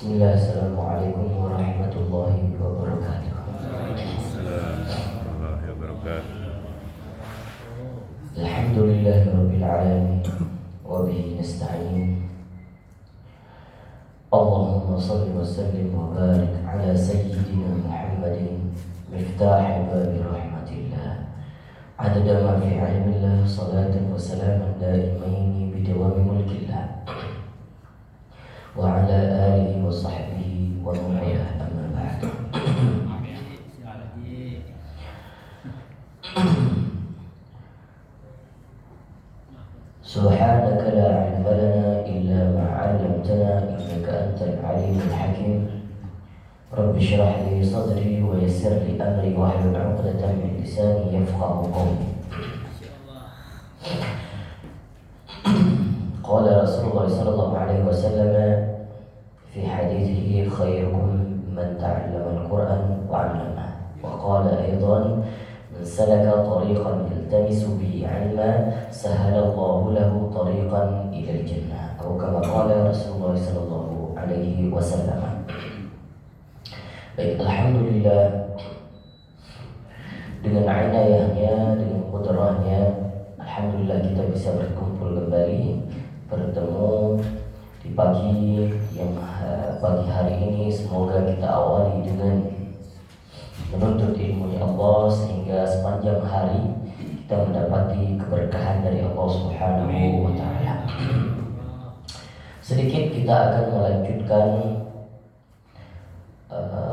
Bismillah, Assalamualaikum warahmatullahi wabarakatuh. Waalaikumsalam warahmatullahi wabarakatuh. Alhamdulillahi rabbil alamin wa bihi nasta'in. Allahumma salli wa sallim wa barik ala sayyidina Muhammadin miftahi babi rahmatillah. Adada ma fi ilmillah, salatan wa salaman daimaini bidawami mulkillah. Wa ala alihi wa sahbihi wa mu'ayah amma ba'd. Subhanaka la ilma lana illa ma 'allamtana innaka antal alimul hakim. Rabbi shrah li sadri wa yassir li amri wahlul 'uqdatam min lisani yafqahu qawli. Qala Rasulullah sallallahu alaihi wasallam fi hadithihi khairukum man ta'allama al-Qur'an wa 'allama. Wa qala aidan man salaka tariqan yaltamisu bihi 'ilman sahala Allahu lahu tariqan ila al-jannah. Atau kama qala Rasulullah sallallahu alaihi wasallam. Baik, alhamdulillah, dengan inayahnya, dengan qudrahnya, alhamdulillah kita bisa berkumpul kembali, bertemu di pagi hari ini. Semoga kita awali dengan menuntut ilmu Allah sehingga sepanjang hari kita mendapati keberkahan dari Allah Subhanahu wa taala. Sedikit kita akan melanjutkan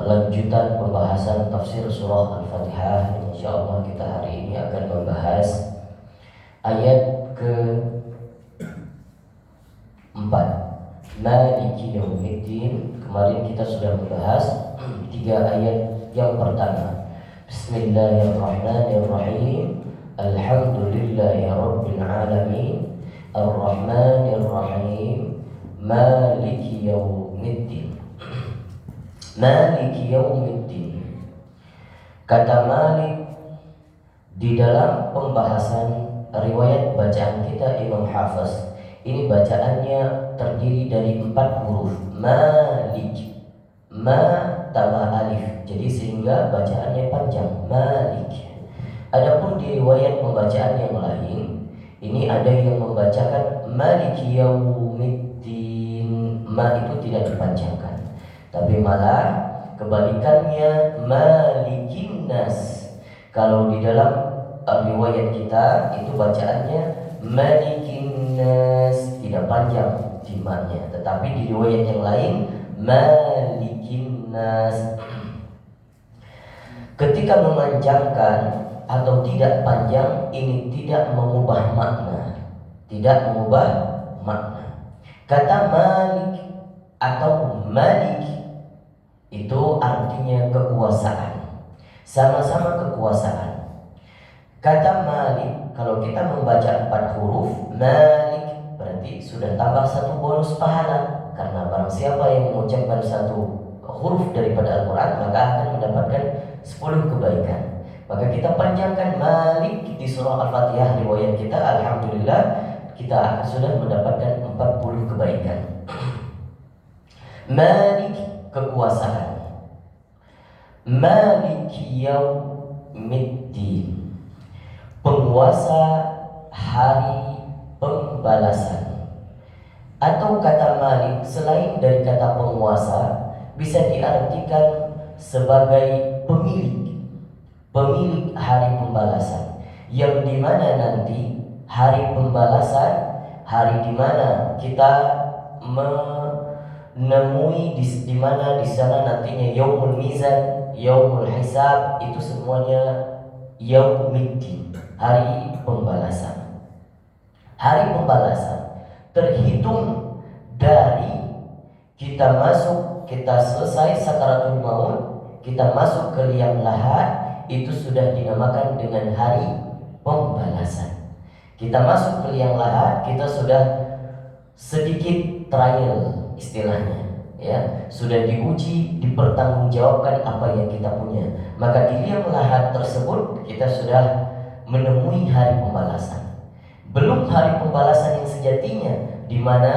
lanjutan pembahasan tafsir surah Al-Fatihah. Insyaallah kita hari ini akan membahas ayat ke-4, Maliki Yaumiddin. Kemarin kita sudah membahas 3 ayat yang pertama. Bismillahirrahmanirrahim. Alhamdulillahi rabbil alamin. Ar-Rahmanir-Rahim. Maliki Yaumiddin. Maliki Yaumiddin. Kata Malik di dalam pembahasan riwayat bacaan kita Imam Hafiz, ini bacaannya terdiri dari 4 huruf. Malik, ma tambah alif, jadi sehingga bacaannya panjang. Malik. Adapun di riwayat pembacaan yang lain, ini ada yang membacakan Maliki Yaumiddin, ma itu tidak dipanjangkan, tapi malah kebalikannya Malikin Nas. Kalau di dalam riwayat kita itu bacaannya Malikin Nas, tidak panjang timahnya, tetapi di riwayat yang lain Malikin Nas. Ketika memanjangkan atau tidak panjang, ini tidak mengubah makna, tidak mengubah makna. Kata Malik atau Malik itu artinya kekuasaan, sama-sama kekuasaan. Kata Malik, kalau kita membaca 4 huruf Malik, berarti sudah tambah 1 bonus pahala. Karena barang siapa yang mengucapkan 1 huruf daripada Al-Quran, maka akan mendapatkan 10 kebaikan. Maka kita panjangkan Malik di surah Al-Fatihah riwayat kita, alhamdulillah kita akan sudah mendapatkan 40 kebaikan. Malik, kekuasaan. Maliki Yaumiddin, penguasa hari pembalasan. Atau kata Malik selain dari kata penguasa bisa diartikan sebagai pemilik, pemilik hari pembalasan, yang dimana nanti hari pembalasan, hari dimana kita menemui di mana di sana nantinya yaumul mizan, yaumul hisab, itu semuanya Yaumiddin, hari pembalasan. Hari pembalasan terhitung dari kita selesai sakaratul maut, kita masuk ke liang lahat, itu sudah dinamakan dengan hari pembalasan. Kita masuk ke liang lahat, kita sudah sedikit trial istilahnya, ya, sudah diuji, dipertanggungjawabkan apa yang kita punya. Maka di liang lahat tersebut kita sudah menemui hari pembalasan. Belum hari pembalasan yang sejatinya, di mana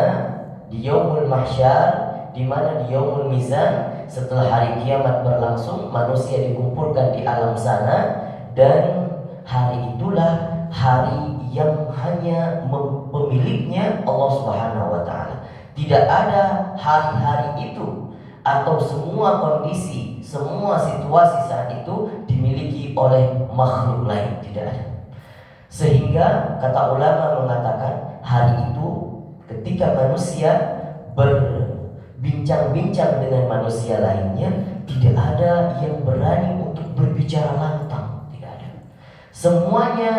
di yaumul mahsyar di mana di yaumul mizan, setelah hari kiamat berlangsung, manusia dikumpulkan di alam sana, dan hari itulah hari yang hanya pemiliknya Allah Subhanahu wa taala. Tidak ada hari-hari itu atau semua kondisi, semua situasi saat itu dimiliki oleh makhluk lain, tidak ada. Sehingga kata ulama mengatakan hari itu ketika manusia berbincang-bincang dengan manusia lainnya, tidak ada yang berani untuk berbicara lantang, tidak ada. Semuanya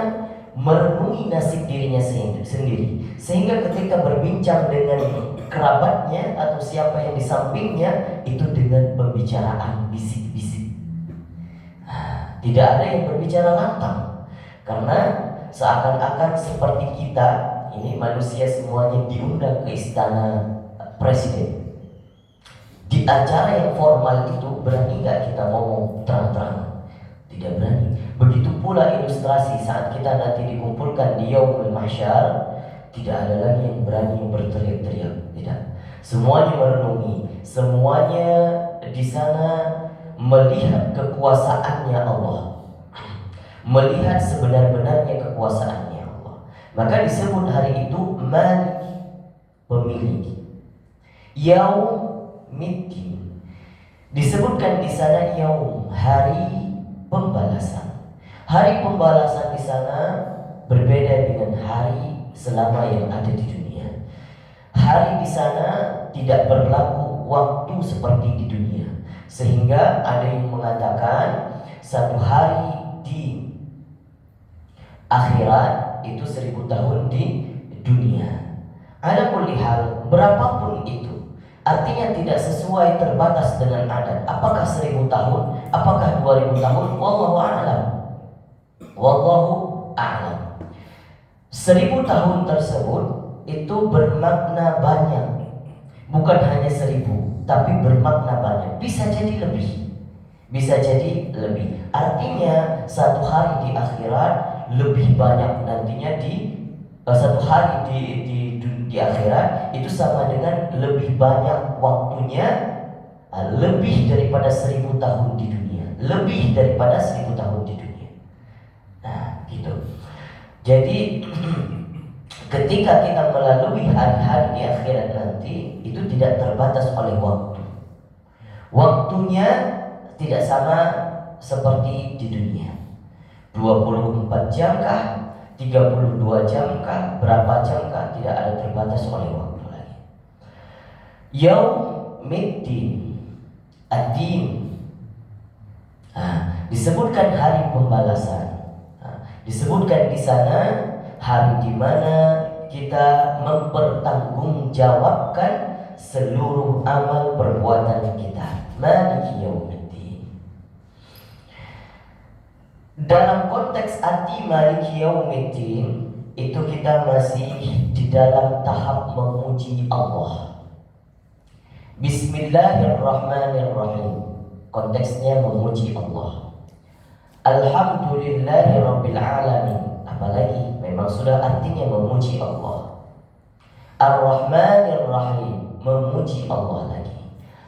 merenungi nasib dirinya sendiri. Sehingga ketika berbincang dengan kerabatnya atau siapa yang di sampingnya, itu dengan pembicaraan bisik-bisik. Tidak ada yang berbicara lantang, karena seakan-akan seperti kita ini manusia semuanya diundang ke istana presiden. Di acara yang formal itu berani nggak kita ngomong terang-terang? Tidak berani. Begitu pula ilustrasi saat kita nanti dikumpulkan di yaumul mahsyar, tidak ada lagi yang berani berteriak-teriak. Tidak. Semuanya merenungi, semuanya di sana melihat kekuasaannya Allah, melihat sebenar-benarnya kekuasaannya Allah. Maka disebut hari itu Malik, pemilik. Yaumiddin, disebutkan di sana yaum, hari pembalasan. Hari pembalasan di sana berbeda dengan hari selama yang ada di dunia. Hari di sana tidak berlaku waktu seperti di dunia, sehingga ada yang mengatakan satu hari di akhirat itu 1000 tahun di dunia. Ala kulli hal, berapapun itu, artinya tidak sesuai, terbatas dengan adat. Apakah 1000 tahun, apakah 2000 tahun, wallahu a'lam. Wallahu a'lam. 1000 tahun tersebut itu bermakna banyak. Bukan hanya 1000, tapi bermakna banyak. Bisa jadi lebih. Bisa jadi lebih. Artinya satu hari di akhirat lebih banyak nantinya satu hari di akhirat itu sama dengan lebih banyak waktunya, lebih daripada 1000 tahun di dunia. Lebih daripada 1000 tahun di dunia. Nah, gitu. Jadi ketika kita melalui hari-hari di akhirat nanti, itu tidak terbatas oleh waktu. Waktunya tidak sama seperti di dunia. 24 jam kah? 32 jam kah? Berapa jam kah? Tidak ada terbatas oleh waktu lagi. Yaumiddin, ad-din. Disebutkan hari pembalasan. Disebutkan di sana hari di mana kita mempertanggungjawabkan seluruh amal perbuatan kita. Maliki yaumiddin. Dalam konteks arti maliki yaumiddin itu kita masih di dalam tahap memuji Allah. Bismillahirrahmanirrahim. Konteksnya memuji Allah. Alhamdulillahirabbil alamin. Apalagi memang sudah artinya memuji Allah. Ar-Rahmanir-Rahim, memuji Allah lagi.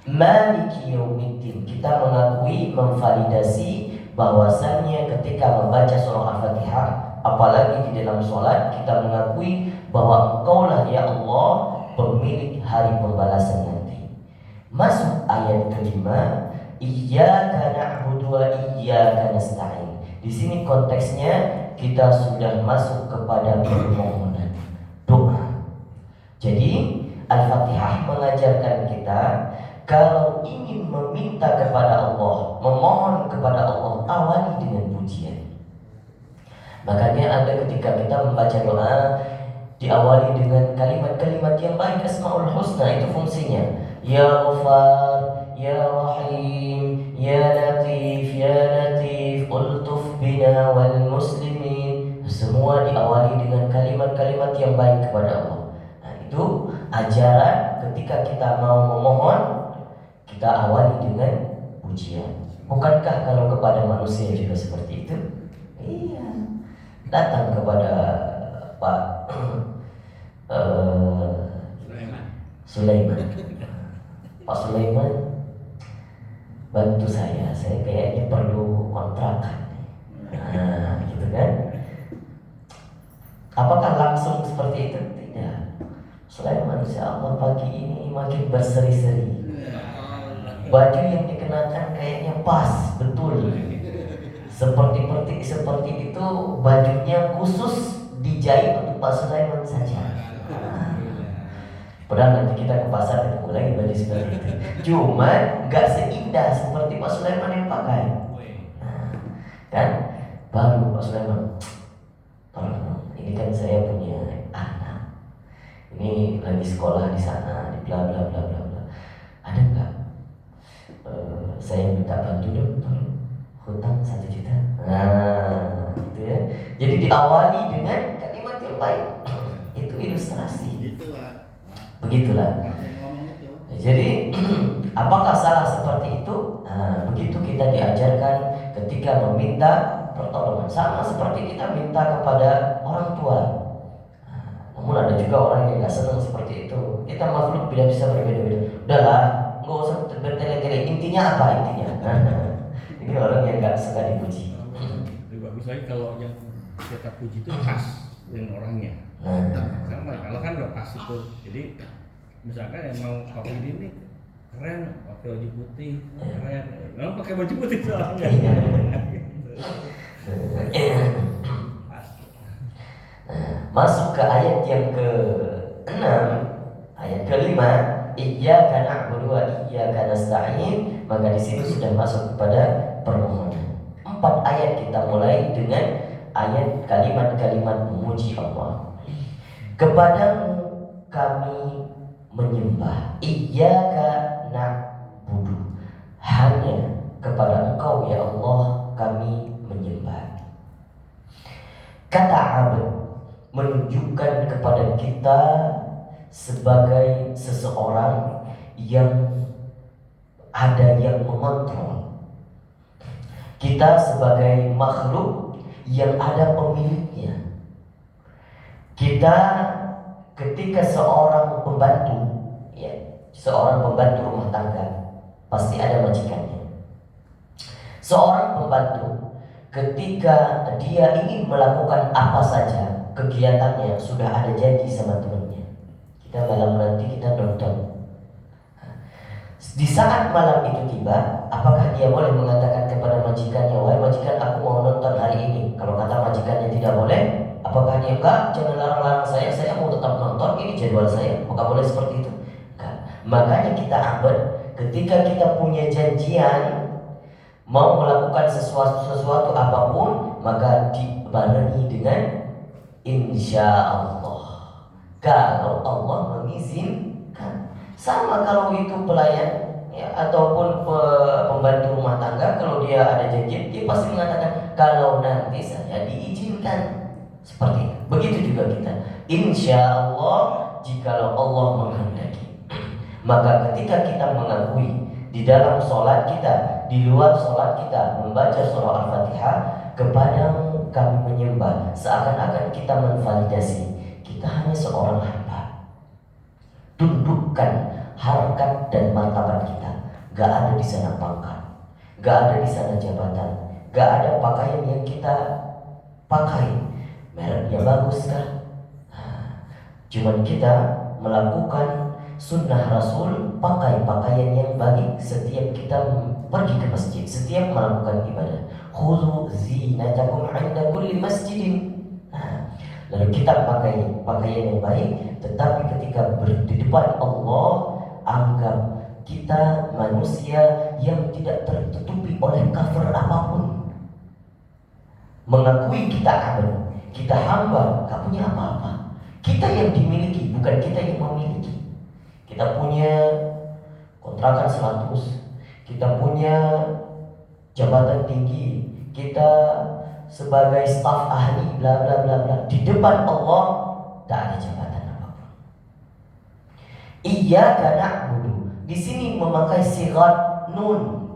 Maliki yaumiddin, kita mengakui, memvalidasi bahwasannya ketika membaca surah Al-Fatihah, apalagi di dalam sholat, kita mengakui bahwa Engkaulah ya Allah pemilik hari pembalasan nanti. Masuk ayat kelima, Iyyaka na'budu wa iyyaka nasta'in. Di sini konteksnya kita sudah masuk kepada permohonan, doa. Jadi Al-Fatihah mengajarkan kita kalau ingin meminta kepada Allah, memohon kepada Allah, awali dengan pujian. Makanya ada ketika kita membaca doa diawali dengan kalimat-kalimat yang baik, Asmaul Husna, itu fungsinya. Ya Ghaffar, Ya Rahim, Ya Latif, Ultuf bina wal muslimin. Semua diawali dengan kalimat-kalimat yang baik kepada Allah. Nah, itu ajaran ketika kita mau memohon, kita awali dengan pujian. Bukankah kalau kepada manusia juga seperti itu? Iya. Datang kepada Pak Sulaiman. Pak Sulaiman, bantu saya kayaknya perlu kontrakan. Nah, gitu kan? Apakah langsung seperti itu? Tidak. Sulaiman, insya Allah pagi ini makin berseri-seri. Baju yang dikenakan kayaknya pas, betul. Seperti itu bajunya khusus dijahit untuk Pak Sulaiman saja. Padahal nanti kita ke pasar ketemu lagi baju seperti itu. Cuman gak seindah seperti Pak Sulaiman yang pakai. Nah, kan? Baru Pak Sulaiman, tolong, ini kan saya punya anak. Ini lagi sekolah di sana, di bla bla bla bla bla. Ada nggak? Saya minta bantu dong, tolong. Hutang 1 juta. Nah, gitu ya. Jadi diawali dengan kalimat yang baik. Itu ilustrasi. Begitulah. Jadi apakah salah seperti itu? Nah, begitu kita diajarkan ketika meminta pertolongan, sama seperti kita minta kepada orang tua. Nah, namun ada juga orang yang nggak senang seperti itu. Kita makhluk bila bisa berbeda-beda. Udahlah, nggak usah bertele-tele. Intinya apa intinya? Ini orang yang nggak suka dipuji. Lebih bagus lagi kalau yang kita puji itu khas dengan orangnya. Sama kalau kan udah pas itu. Jadi misalkan yang mau kopi ini keren, pakai baju putih, keren. Memang pakai baju putih soalnya. Masuk ke ayat yang ke-6, ayat ke-5, iyyaka na'budu wa iyyaka nasta'in, maka di situ sudah masuk kepada permohonan. 4 ayat kita mulai dengan ayat kalimat-kalimat memuji Allah. Kepadamu kami menyembah, iyyaka na'budu, hanya kepada Engkau ya Allah kami menyembah. Kata abad menunjukkan kepada kita sebagai seseorang yang ada yang mengontrol. Kita sebagai makhluk yang ada pemiliknya. Kita ketika seorang pembantu, ya, seorang pembantu rumah tangga pasti ada majikannya. Seorang pembantu ketika dia ingin melakukan apa saja kegiatannya sudah ada janji sama temannya. Kita malam nanti kita nonton. Di saat malam itu tiba, apakah dia boleh mengatakan kepada majikannya, wahai majikan aku mau nonton hari ini? Kalau kata majikannya tidak boleh, apakah dia enggak, jangan larang-larang saya mau tetap nonton, ini jadwal saya? Apakah boleh seperti itu? Enggak. Makanya kita abad ketika kita punya janjian mau melakukan sesuatu apapun, maka dibarengi dengan insya Allah. Kalau Allah mengizinkan. Sama kalau itu pelayan, ya, ataupun pembantu rumah tangga, kalau dia ada janji, dia pasti mengatakan kalau nanti saya diizinkan. Seperti itu. Begitu juga kita. Insya Allah, jikalau Allah menghendaki. Maka ketika kita mengakui di dalam sholat kita, di luar sholat kita membaca surah Al-Fatihah, kepadamu kami menyembah, seakan-akan kita menvalidasi kita hanya seorang hamba. Tundukkan harkat dan martabat kita. Gak ada di sana pangkat, gak ada di sana jabatan, gak ada pakaian yang kita pakai mereknya bagus kan? Cuman kita melakukan sunnah Rasul, pakai pakaian yang baik setiap kita pergi ke masjid, setiap melakukan ibadah. Khudhu zinatakum 'inda kulli masjidin. Lalu kita pakai pakaian yang baik, tetapi ketika di depan Allah, anggap kita manusia yang tidak tertutupi oleh cover apapun. Mengakui kita abad, kita hamba, gak punya apa-apa. Kita yang dimiliki, bukan kita yang memiliki. Kita punya kontrakan 100, kita punya jabatan tinggi, kita sebagai staf ahli bla bla bla bla. Di depan Allah tak ada jabatan apapun. Iyyaka na'budu di sini memakai sigat nun.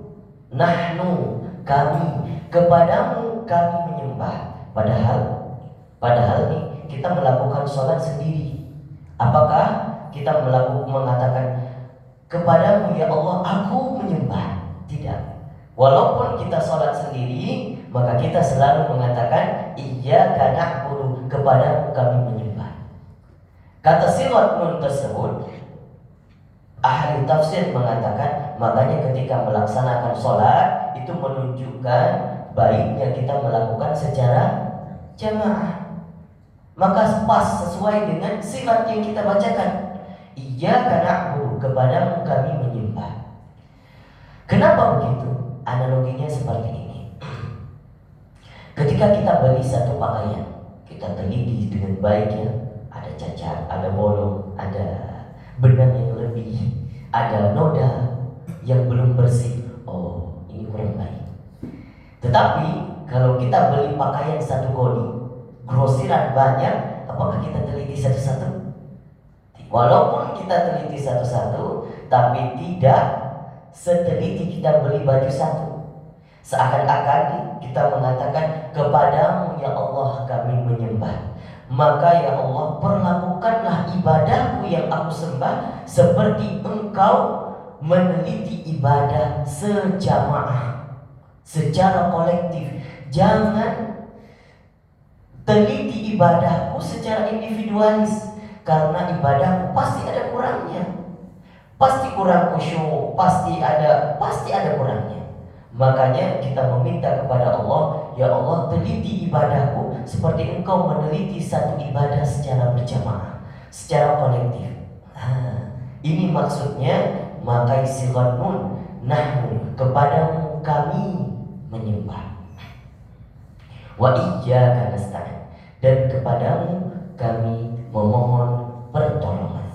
Nahnu, kami, kepadamu kami menyembah. Padahal nih kita melakukan sholat sendiri. Apakah kita mengatakan kepadamu ya Allah aku menyembah. Tidak. Walaupun kita sholat sendiri, maka kita selalu mengatakan iyyaka na'budu, kepadamu kami menyembah. Kata sirat nun tersebut, ahli tafsir mengatakan, makanya ketika melaksanakan sholat itu menunjukkan baiknya kita melakukan secara jamaah. Maka pas sesuai dengan sifat yang kita bacakan, iyyaka na'budu, kepadamu kami menyembah. Kenapa begitu? Analoginya seperti ini. Ketika kita beli satu pakaian, kita teliti dengan baik ya, ada cacat, ada bolong, ada benang yang lebih, ada noda yang belum bersih. Oh, ini kurang baik. Tetapi kalau kita beli pakaian satu kodi, grosiran banyak, apakah kita teliti satu-satu? Walaupun kita teliti satu-satu, tapi tidak seteliti kita beli baju satu. Seakan-akan kita mengatakan kepadamu ya Allah kami menyembah. Maka ya Allah perlakukanlah ibadahku yang aku sembah seperti engkau meneliti ibadah sejamaah, secara kolektif. Jangan teliti ibadahku secara individualis, karena ibadahku pasti ada kurangnya. Pasti kurang khusyuk, pasti ada kurangnya. Makanya kita meminta kepada Allah, ya Allah teliti ibadahku seperti engkau meneliti satu ibadah secara berjamaah, secara kolektif. Ini maksudnya maka sigat nun, nahnu, kepadamu kami menyembah. Wa iyyaka nasta'in, dan kepadamu kami memohon pertolongan.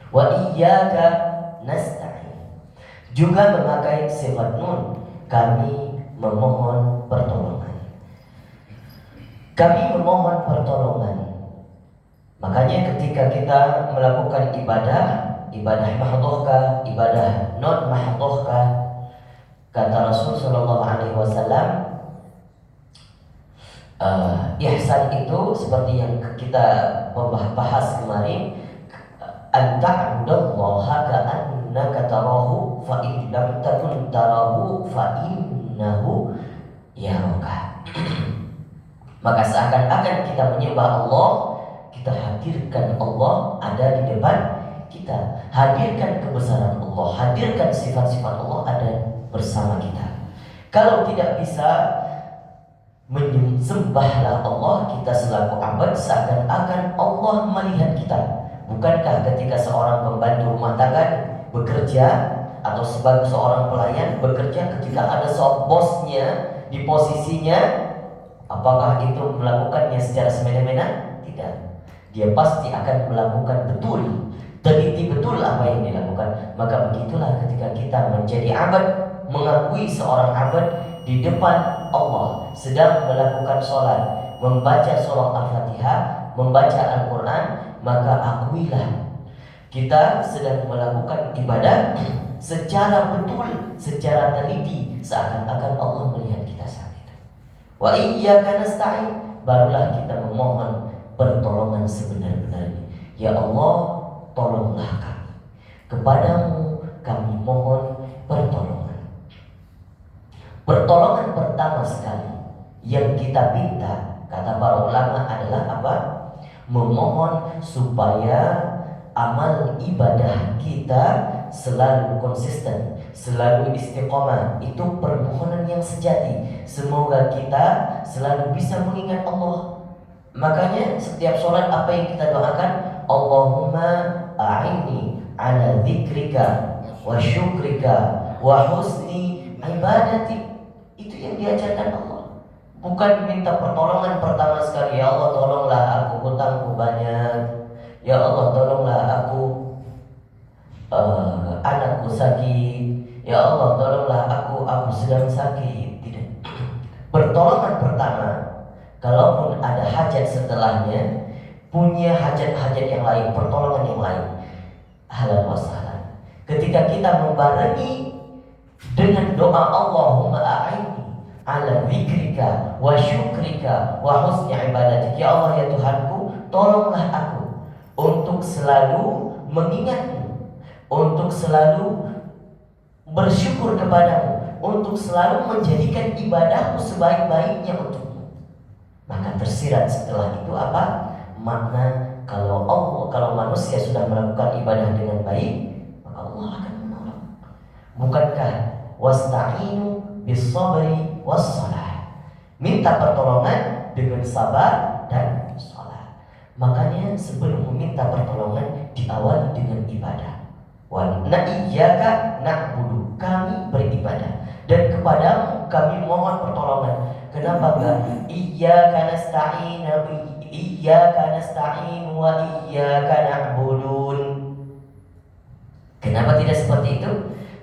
Wa iyyaka nasta'in juga memakai sifat nun, kami memohon pertolongan. Kami memohon pertolongan. Makanya ketika kita melakukan ibadah mahdhahkah, ibadah non mahdhahkah, kata Rasul sallallahu alaihi wasallam, ihsan itu seperti yang kita bahas kemarin, an ta'budallaha ka'annaka tarahu fa in lam takun tarahu fa innahu yaraka. Maka seakan-akan kita menyembah Allah, kita hadirkan Allah ada di depan kita, hadirkan kebesaran Allah, hadirkan sifat-sifat Allah ada bersama kita. Kalau tidak bisa, menyembahlah Allah kita selaku abad seakan-akan Allah melihat kita. Bukankah ketika seorang pembantu rumah tangga bekerja atau sebagai seorang pelayan bekerja, ketika ada bosnya di posisinya, apakah itu melakukannya secara semena-mena? Tidak. Dia pasti akan melakukan betul, teliti betul apa yang dilakukan. Maka begitulah ketika kita menjadi abad, mengakui seorang abad di depan Allah sedang melakukan sholat, membaca surah Al-Fatihah, membaca Al-Quran, maka akuilah kita sedang melakukan ibadah secara betul, secara teliti, seakan-akan Allah melihat kita saat itu. Wa iyyaka nasta'in, barulah kita memohon pertolongan sebenar-benarnya. Ya Allah, tolonglah kami. Kepadamu kami mohon pertolongan. Pertolongan pertama sekali yang kita minta, kata para ulama, adalah apa? Memohon supaya amal ibadah kita selalu konsisten, selalu istiqomah. Itu permohonan yang sejati. Semoga kita selalu bisa mengingat Allah. Makanya setiap sholat apa yang kita doakan? Allahumma a'inni ala dzikrika wa syukrika wa husni ibadati. Itu yang diajarkan Allah. Bukan minta pertolongan pertama sekali, ya Allah tolonglah aku, hutangku banyak. Ya Allah tolonglah aku, anakku sakit. Ya Allah tolonglah aku sedang sakit. Tidak. Pertolongan pertama, kalaupun ada hajat setelahnya, punya hajat-hajat yang lain, pertolongan yang lain, ahlan wa sahlan. Ketika kita membarengi dengan doa Allahumma a'inni ala dzikrika wa syukrika wa husni ibadatik, ya Allah ya Tuhanku, tolonglah aku untuk selalu mengingatmu untuk selalu bersyukur kepadamu, untuk selalu menjadikan ibadahmu sebaik-baiknya untukmu. Maka tersirat setelah itu apa? Makna kalau manusia sudah melakukan ibadah dengan baik, maka Allah akan menolong. Bukankah wasta'inu bis-sabri was-shalah? Minta pertolongan dengan sabar dan salat. Makanya sebelum meminta pertolongan diawali dengan ibadah. Wa iyyaka na'budu, kami beribadah dan kepadamu kami mohon pertolongan. Kenapa enggak iyyaka nasta'in wa iyyaka na'budun? Kenapa tidak seperti itu?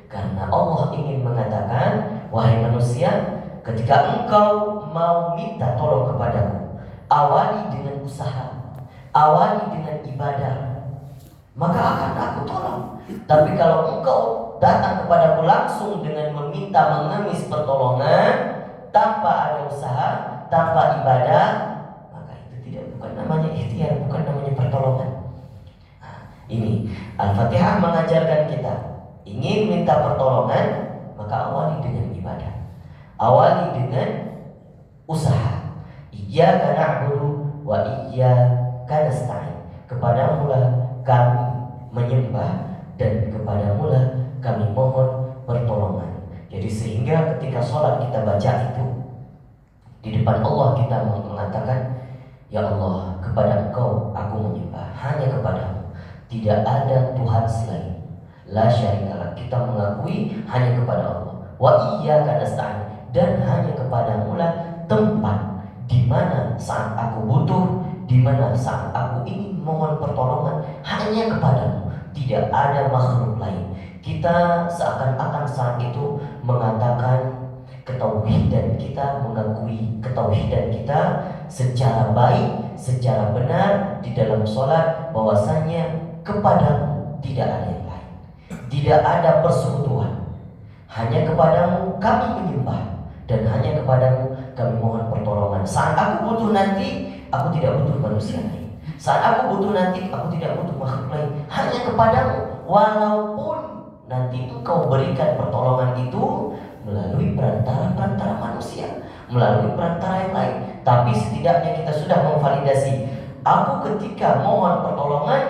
Karena Allah ingin mengatakan, wahai manusia, ketika engkau mau minta tolong kepadaku, awali dengan usaha, awali dengan ibadah, maka akan aku tolong. Tapi kalau engkau datang kepadaku langsung dengan meminta mengemis pertolongan, tanpa ada usaha, tanpa ibadah, maka itu bukan namanya ikhtiar, bukan namanya pertolongan. Nah, ini Al-Fatihah mengajarkan kita, ingin minta pertolongan, maka awali dengan ibadah, awali dengan usaha. Iyyaka na'budu wa iyyaka nasta'in. Kepadamu lah kami menyembah dan kepadamu lah kami mohon pertolongan. Jadi sehingga ketika sholat kita baca itu, di depan Allah kita mengatakan, ya Allah, kepada Engkau aku menyembah, hanya kepadamu, tidak ada Tuhan selain, la syarikalah. Kita mengakui hanya kepada Allah. Wa iyyaka nasta'in, dan hanya kepadamu lah tempat di mana saat aku butuh, di mana saat aku ingin mohon pertolongan, hanya kepadamu, tidak ada makhluk lain. Kita seakan-akan saat itu mengatakan ketauhidan kita, mengakui ketauhidan kita secara baik, secara benar di dalam sholat, bahwasanya kepadamu tidak ada yang lain, tidak ada persekutuan, hanya kepadamu kami menyembah dan hanya kepadamu kami mohon pertolongan. Saat aku butuh nanti, aku tidak butuh manusia lain. Saat aku butuh nanti, aku tidak butuh makhluk lain, hanya kepadamu. Walaupun nanti engkau berikan pertolongan itu melalui perantara manusia, melalui perantara yang lain, tapi setidaknya kita sudah memvalidasi, aku ketika mohon pertolongan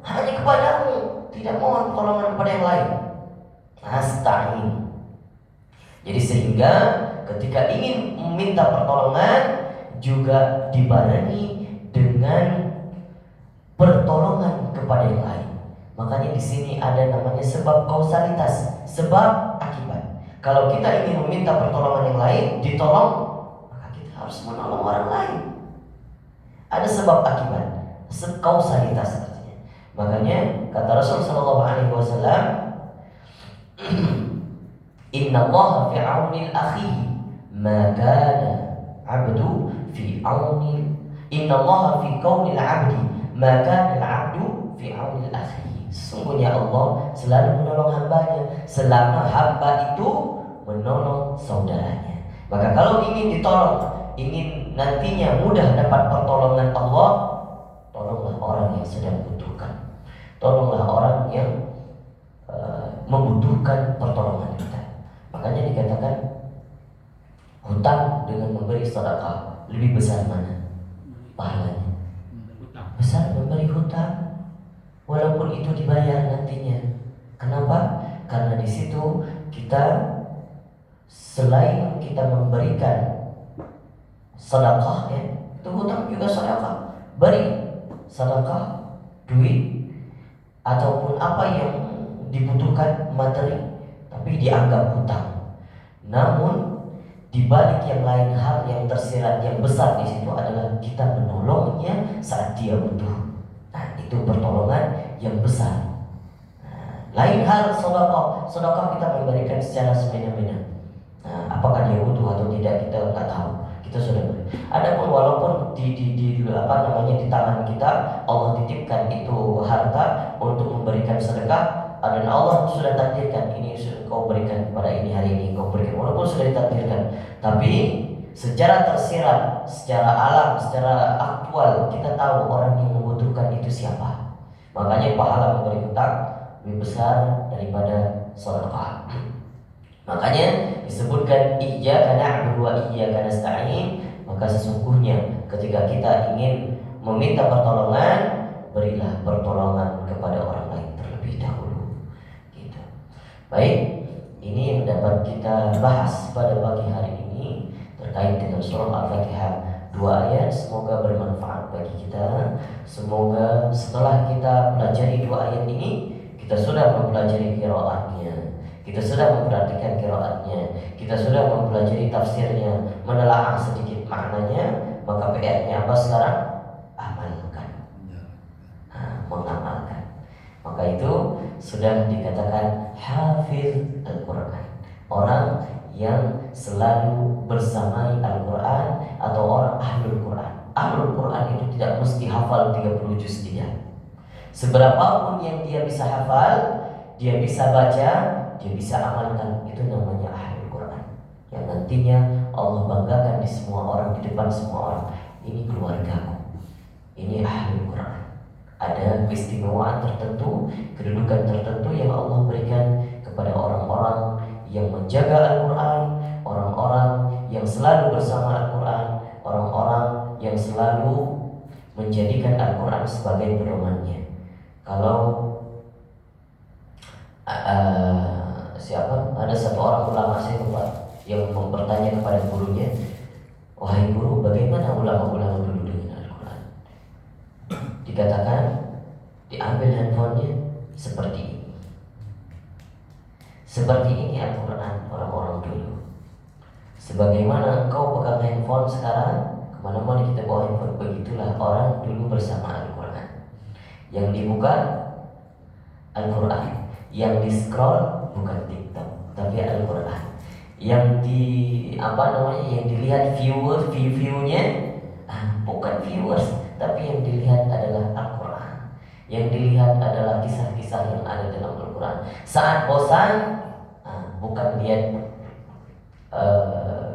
hanya kepadamu, tidak mohon pertolongan kepada yang lain. Nasta'in. Jadi sehingga ketika ingin meminta pertolongan juga dibarengi dengan pertolongan kepada yang lain. Makanya di sini ada namanya sebab kausalitas, sebab akibat. Kalau kita ingin meminta pertolongan yang lain, ditolong, maka kita harus menolong orang lain. Ada sebab akibat, kausalitas artinya. Makanya kata Rasul sallallahu alaihi wasallam, Inna Allah fi auni al-akhi ma kana 'abdu fi auni. Inna Allah fi kauni al-'abdi ma kana al-'abdu fi auni al-akhi. Sesungguhnya Allah selalu menolong hambanya selama hamba itu menolong saudaranya. Maka kalau ingin ditolong, ingin nantinya mudah dapat pertolongan Allah, tolonglah orang yang sedang membutuhkan, tolonglah orang yang membutuhkan pertolongan kita. Makanya dikatakan hutang dengan memberi sedekah lebih besar mana pahalanya? Besar memberi hutang, walaupun itu dibayar nantinya. Kenapa? Karena di situ kita selain kita memberikan sedekah, ya, itu hutang juga sedekah. Beri sedekah duit ataupun apa yang dibutuhkan materi, tapi dianggap hutang. Namun di balik yang lain hal yang tersirat yang besar di situ adalah kita menolongnya saat dia butuh. Nah, itu pertolongan yang besar. Nah, lain hal sedekah kita memberikan secara semena-mena. Nah, apakah dia butuh atau tidak kita nggak tahu. Kita sudah beri. Adapun walaupun di tangan kita Allah titipkan itu harta untuk memberikan sedekah, dan Allah sudah takdirkan ini sudah kau berikan kepada ini hari ini kau berikan, walaupun sudah ditakdirkan, tapi secara tersirat, secara alam, secara aktual kita tahu orang yang membutuhkan itu siapa. Makanya pahala memberi hutang lebih besar daripada sedekah. Makanya disebutkan iyyaka na'budu wa iyyaka nasta'in. Maka sesungguhnya ketika kita ingin meminta pertolongan, berilah pertolongan kepada orang lain terlebih dahulu. Gitu. Baik, ini yang dapat kita bahas pada pagi hari ini terkait dengan surah Al-Fatihah, 2 ayat. Semoga bermanfaat bagi kita. Semoga setelah kita pelajari 2 ayat ini, kita sudah mempelajari qiraatnya, kita sudah memperhatikan qiraatnya, kita sudah mempelajari tafsirnya, menelaah sedikit maknanya. Maka PR-nya apa sekarang? Amalkan. Mengamalkan. Maka itu sudah dikatakan hafiz Al-Quran, orang yang selalu bersamai Al-Quran, atau orang ahlul Quran. Ahlul Quran itu tidak mesti hafal 30 juz dia. Seberapapun yang dia bisa hafal, dia bisa baca, dia bisa amalkan, itu namanya ahlul Quran, yang nantinya Allah banggakan di semua orang, di depan semua orang. Ini keluargaku, ini ahlul Quran. Ada keistimewaan tertentu, kedudukan tertentu yang Allah berikan kepada orang-orang yang menjaga Al-Quran, orang-orang yang selalu bersama Al-Quran, orang-orang yang selalu menjadikan Al-Quran sebagai pedomannya. Kalau siapa? Ada satu orang ulama, saya lupa, yang bertanya kepada gurunya, wahai guru, bagaimana ulama-ulama dulu dengan Al-Quran? Dikatakan, diambil handphonenya seperti ini. Seperti ini Al-Quran orang-orang dulu. Sebagaimana engkau pegang handphone sekarang, kemana-mana kita bawa handphone, begitulah orang dulu bersama Al-Quran. Yang dibuka Al-Quran, yang di scroll bukan TikTok tapi Al-Quran, yang yang dilihat viewnya bukan viewers, tapi yang dilihat adalah Al-Quran, yang dilihat adalah kisah-kisah yang ada dalam Al-Quran. Saat bosan, bukan lihat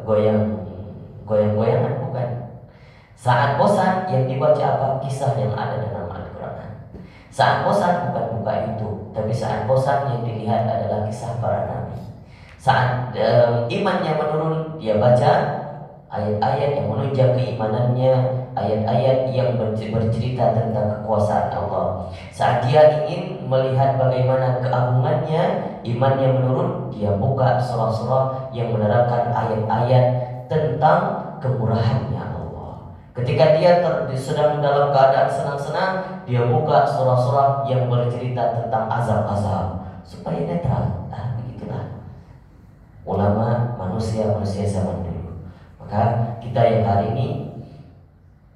goyang-goyangan, bukan. Saat bosan yang dibaca apa? Kisah yang ada dalam Al-Quran. Saat bosan bukan buka YouTube, tapi saat bosan yang dilihat adalah kisah para nabi. Saat imannya menurun, dia baca ayat-ayat yang menunjang keimanannya, ayat-ayat yang bercerita tentang kekuasaan Allah. Saat dia ingin melihat bagaimana keagungannya, imannya menurun, dia buka surah-surah yang menerangkan ayat-ayat tentang kemurahannya Allah. Ketika dia sedang dalam keadaan senang-senang, dia buka surah-surah yang bercerita tentang azab-azab, supaya netral. Begitulah ulama manusia zaman dulu. Maka kita yang hari ini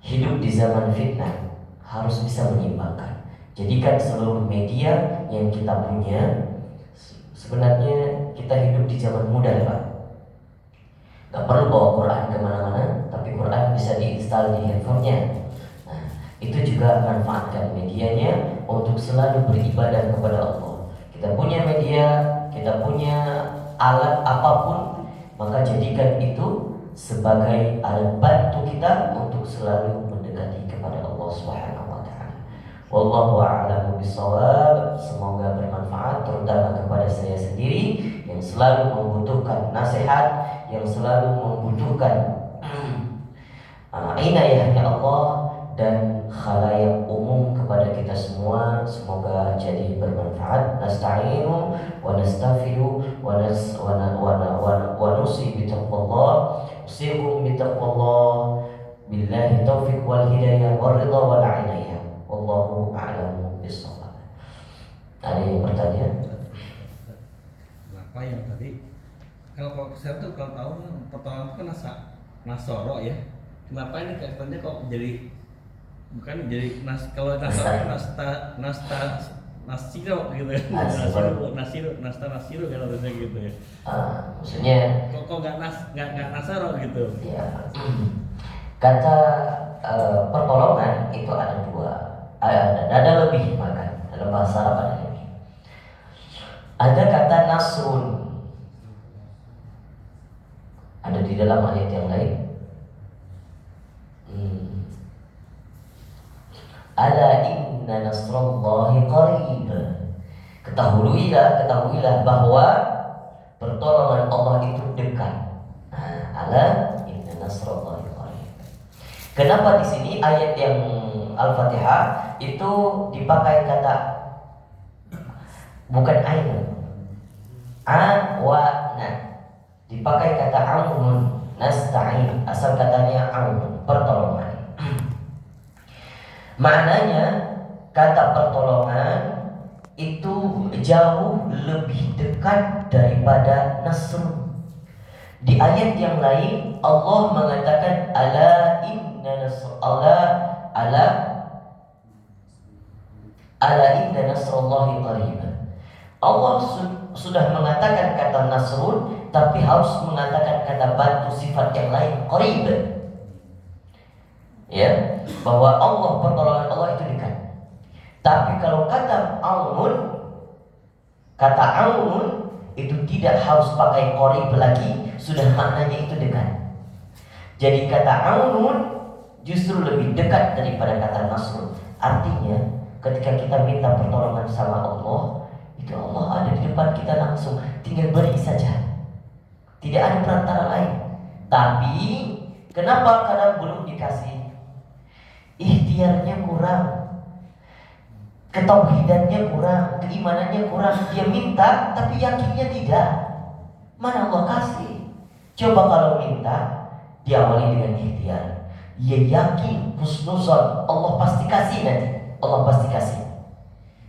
hidup di zaman fitnah harus bisa menyeimbangkan. Jadikan seluruh media yang kita punya, sebenarnya kita hidup di zaman muda, Pak. Gak perlu bawa Quran kemana-mana, tapi Quran bisa diinstal di handphonenya. Nah, itu juga manfaatkan medianya untuk selalu beribadah kepada Allah. Kita punya media, kita punya alat apapun, maka jadikan itu sebagai alat bantu kita untuk selalu mendekati kepada Allah Subhanahu wa taala. Wallahu a'lamu bishawab. Semoga bermanfaat, terutama kepada saya sendiri yang selalu membutuhkan nasihat, yang selalu membutuhkan inayahnya Allah dan khalayak umum kepada kita semua. Semoga jadi bermanfaat. Nasta'inu wa nastaghfiru wa nusi bitaqwallah, usikum bitaqwallah, billahi taufiq wal hidayah wal ridha wal inayah. Wallahu a'lamu bishawab. Ada yang bertanya? Apa yang tadi? Kalau saya tuh kalau tahu pertolongan itu kan nasoro ya. Kenapa ini kaitannya kok jadi bukan jadi kalau nasoro nasiro gitu ya. Nasiro kan harusnya gitu ya. Maksudnya kok nggak nasaro gitu. Ya. Kata pertolongan itu ada dua. Ada lebih, bahkan dalam bahasa Arab ada lebih. Ada kata nasrun, ada di dalam ayat yang lain. Ala inna nasrallahi qarib. Ketahuilah bahwa pertolongan Allah itu dekat. Ala inna nasrallahi qarib. Kenapa di sini ayat yang Al-Fatihah itu dipakai kata bukan ain, awana, dipakai kata aunun, nasta'in, asal katanya aun, pertolongan. Maknanya kata pertolongan itu jauh lebih dekat daripada nasr. Di ayat yang lain Allah mengatakan ala inna inna nasrallahi qarib. Allah sudah mengatakan kata nasrun, tapi harus mengatakan kata bantu sifat yang lain qarib. Ya, bahwa pertolongan Allah itu dekat. Tapi kalau kata aunun itu tidak harus pakai qarib lagi, sudah maknanya itu dekat. Jadi kata aunun justru lebih dekat daripada kata nasrun. Artinya ketika kita minta pertolongan sama Allah, itu Allah ada di depan kita langsung, tinggal beri saja. Tidak ada perantara lain. Tapi kenapa kadang belum dikasih? Ikhtiarnya kurang, ketauhidannya kurang, keimanannya kurang. Dia minta tapi yakinnya tidak. Mana Allah kasih? Coba kalau minta diawali dengan ikhtiar, dia yakin husnuzon, Allah pasti kasih nanti. Allah pasti kasih.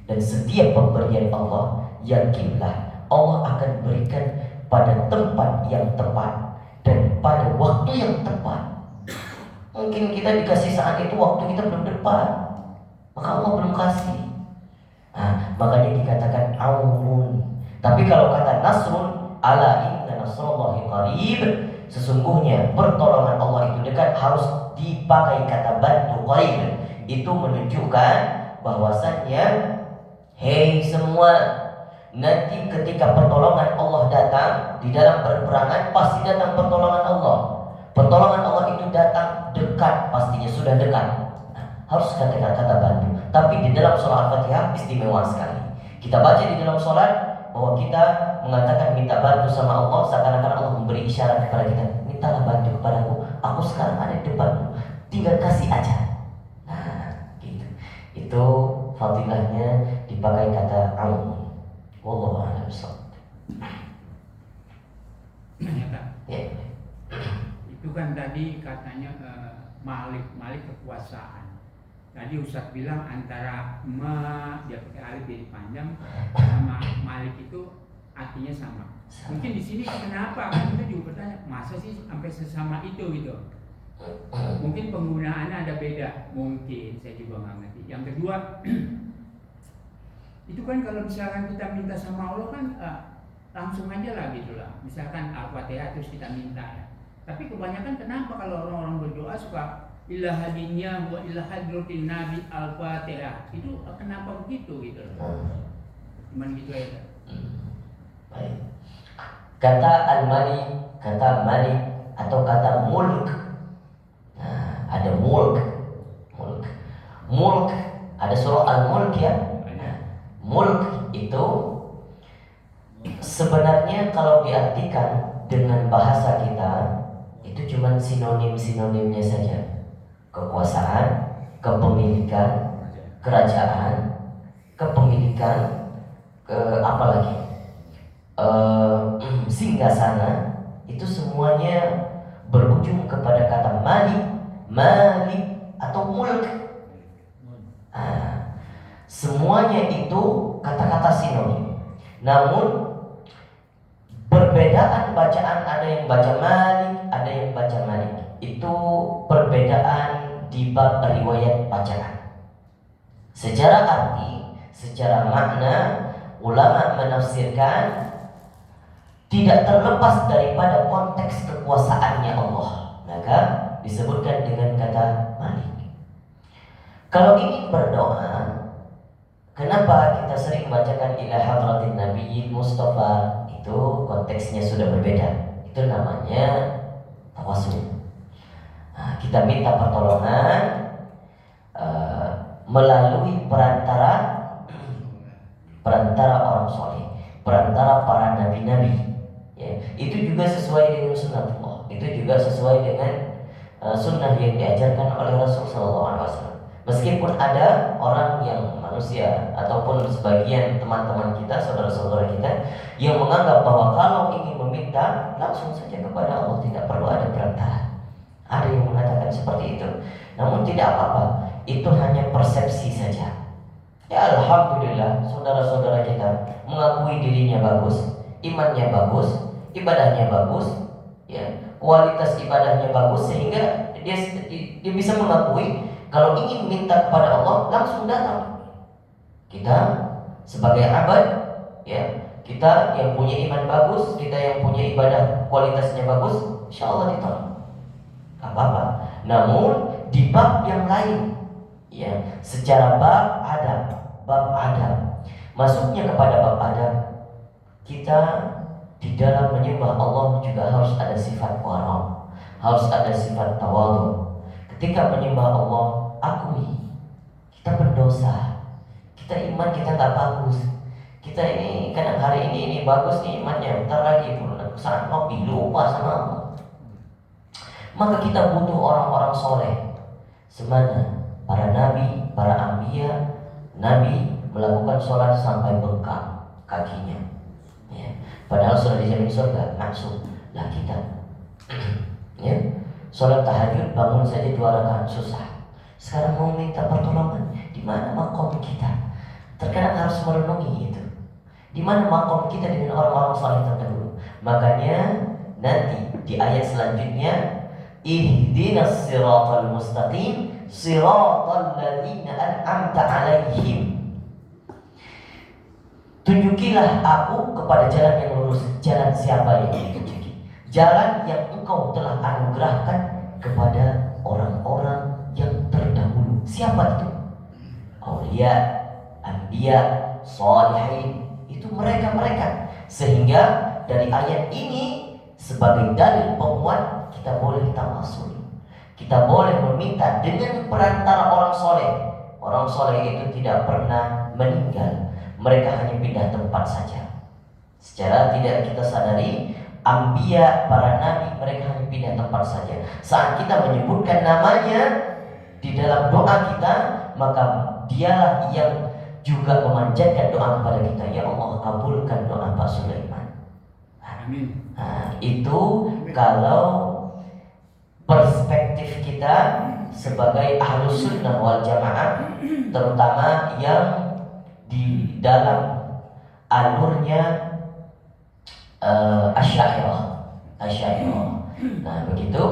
Dan setiap pemberian Allah, yakinlah Allah akan berikan pada tempat yang tepat dan pada waktu yang tepat. Mungkin kita dikasih saat itu waktu kita belum tepat, maka Allah belum kasih. Makanya dikatakan aunun. Tapi kalau kata nasrun, ala inna nasrallahi qarib, sesungguhnya pertolongan Allah itu dekat, harus dipakai kata bantu qarib. Itu menunjukkan bahwasannya, hei semua, nanti ketika pertolongan Allah datang di dalam peperangan, pasti datang pertolongan Allah. Pertolongan Allah itu datang dekat, pastinya sudah dekat. Harus kata bantu. Tapi di dalam surah Al-Fatihah istimewa sekali. Kita baca di dalam sholat bahwa kita mengatakan minta bantu sama Allah, seakan-akan Allah memberi isyarat kepada kita, mintalah bantu kepadaku, aku sekarang ada di depanmu, tinggal kasih aja. Gitu. Itu fadilahnya dipakai kata aun. Wallahu a'lam bishawab. Ya. Itu kan tadi katanya malik kekuasaan. Tadi Ustaz bilang antara dia pakai alif jadi panjang sama malik itu artinya sama. Mungkin di sini kenapa? Kita juga bertanya, masa sih sampai sesama itu gitu? Mungkin penggunaannya ada beda. Mungkin saya juga nggak ngerti. Yang kedua, itu kan kalau misalkan kita minta sama Allah kan langsung aja lah gitu lah. Misalkan Al-Fatihah terus kita minta ya. Tapi kebanyakan kenapa kalau orang-orang berdoa suka ilahadinya wa ilahadrotin nabi Al-Fatihah, itu kenapa begitu gitu loh? Cuman gitu aja. Baik. Kata al-malik, kata malik atau kata mulk. Ada mulk. Mulk ada surah al-mulk ya. Mulk itu sebenarnya kalau diartikan dengan bahasa kita itu cuma sinonim-sinonimnya saja. Kekuasaan, kepemilikan, kerajaan, kepemilikan, apa lagi? Singgasana, itu semuanya berujung kepada kata malik atau mulk. Semuanya itu kata-kata sinonim. Namun perbedaan bacaan, ada yang baca malik, ada yang baca malik. Itu perbedaan di bab riwayat bacaan. Secara arti, secara makna, ulama menafsirkan tidak terlepas daripada konteks kekuasaannya Allah, maka disebutkan dengan kata malik. Kalau ingin berdoa, kenapa kita sering membacakan ila hadratin nabiyyin Mustafa? Itu konteksnya sudah berbeda. Itu namanya tawasul. Kita minta pertolongan melalui perantara perantara orang soleh, perantara para nabi-nabi. Ya, itu juga sesuai dengan sunnatullah. Itu juga sesuai dengan sunnah yang diajarkan oleh Rasul SAW. Meskipun ada orang yang manusia ataupun sebagian teman-teman kita, saudara-saudara kita yang menganggap bahwa kalau ingin meminta langsung saja kepada Allah, tidak perlu ada perantara. Ada yang mengatakan seperti itu. Namun tidak apa-apa, itu hanya persepsi saja. Ya alhamdulillah, saudara-saudara kita mengakui dirinya bagus, imannya bagus, ibadahnya bagus, ya, kualitas ibadahnya bagus, sehingga dia bisa mengakui kalau ingin minta kepada Allah langsung datang. Kita sebagai abad, ya, kita yang punya iman bagus, kita yang punya ibadah kualitasnya bagus, insya Allah ditolong. Apa-apa. Namun di bab yang lain, ya, secara bab adab, masuknya kepada bab adab, kita di dalam menyembah Allah juga harus ada sifat wara, harus ada sifat tawadhu. Ketika menyembah Allah, akui kita berdosa, kita iman kita nggak bagus, kita ini kadang hari ini bagus nih imannya, bentar lagi saat ngopi lupa sama Allah. Maka kita butuh orang-orang soleh, semana para nabi, para anbiya. Nabi melakukan sholat sampai bengkak kakinya, ya. Padahal sudah dijamin surga, langsung. Lah kita, ya, sholat tahajud bangun saja 2 rakaat susah. Sekarang mau minta pertolongan, di mana makom kita? Terkadang harus merenungi itu. Di mana makom kita dengan orang-orang saleh terdahulu? Makanya nanti di ayat selanjutnya, ihdinas siratal mustaqim siratal ladzina an'amta 'alaihim. Tunjukilah aku kepada jalan yang lurus. Jalan siapa yang ditunjuki? Jalan yang engkau telah anugerahkan kepada orang-orang yang terdahulu. Siapa itu? Aulia, anbiya, sholihin. Itu mereka-mereka. Sehingga dari ayat ini sebagai dalil penguat, kita boleh tawasul. Kita boleh meminta dengan perantara orang soleh. Orang soleh itu tidak pernah meninggal, mereka hanya pindah tempat saja. Secara tidak kita sadari, anbiya, para nabi, mereka hanya pindah tempat saja. Saat kita menyebutkan namanya di dalam doa kita, maka dialah yang juga memanjatkan doa kepada kita. Ya Allah, kabulkan doa Pak Sulaiman. Amin. Nah, itu kalau perspektif kita sebagai ahlus sunnah wal jamaah, terutama yang di dalam alurnya Asy'ariyah. Nah begitu,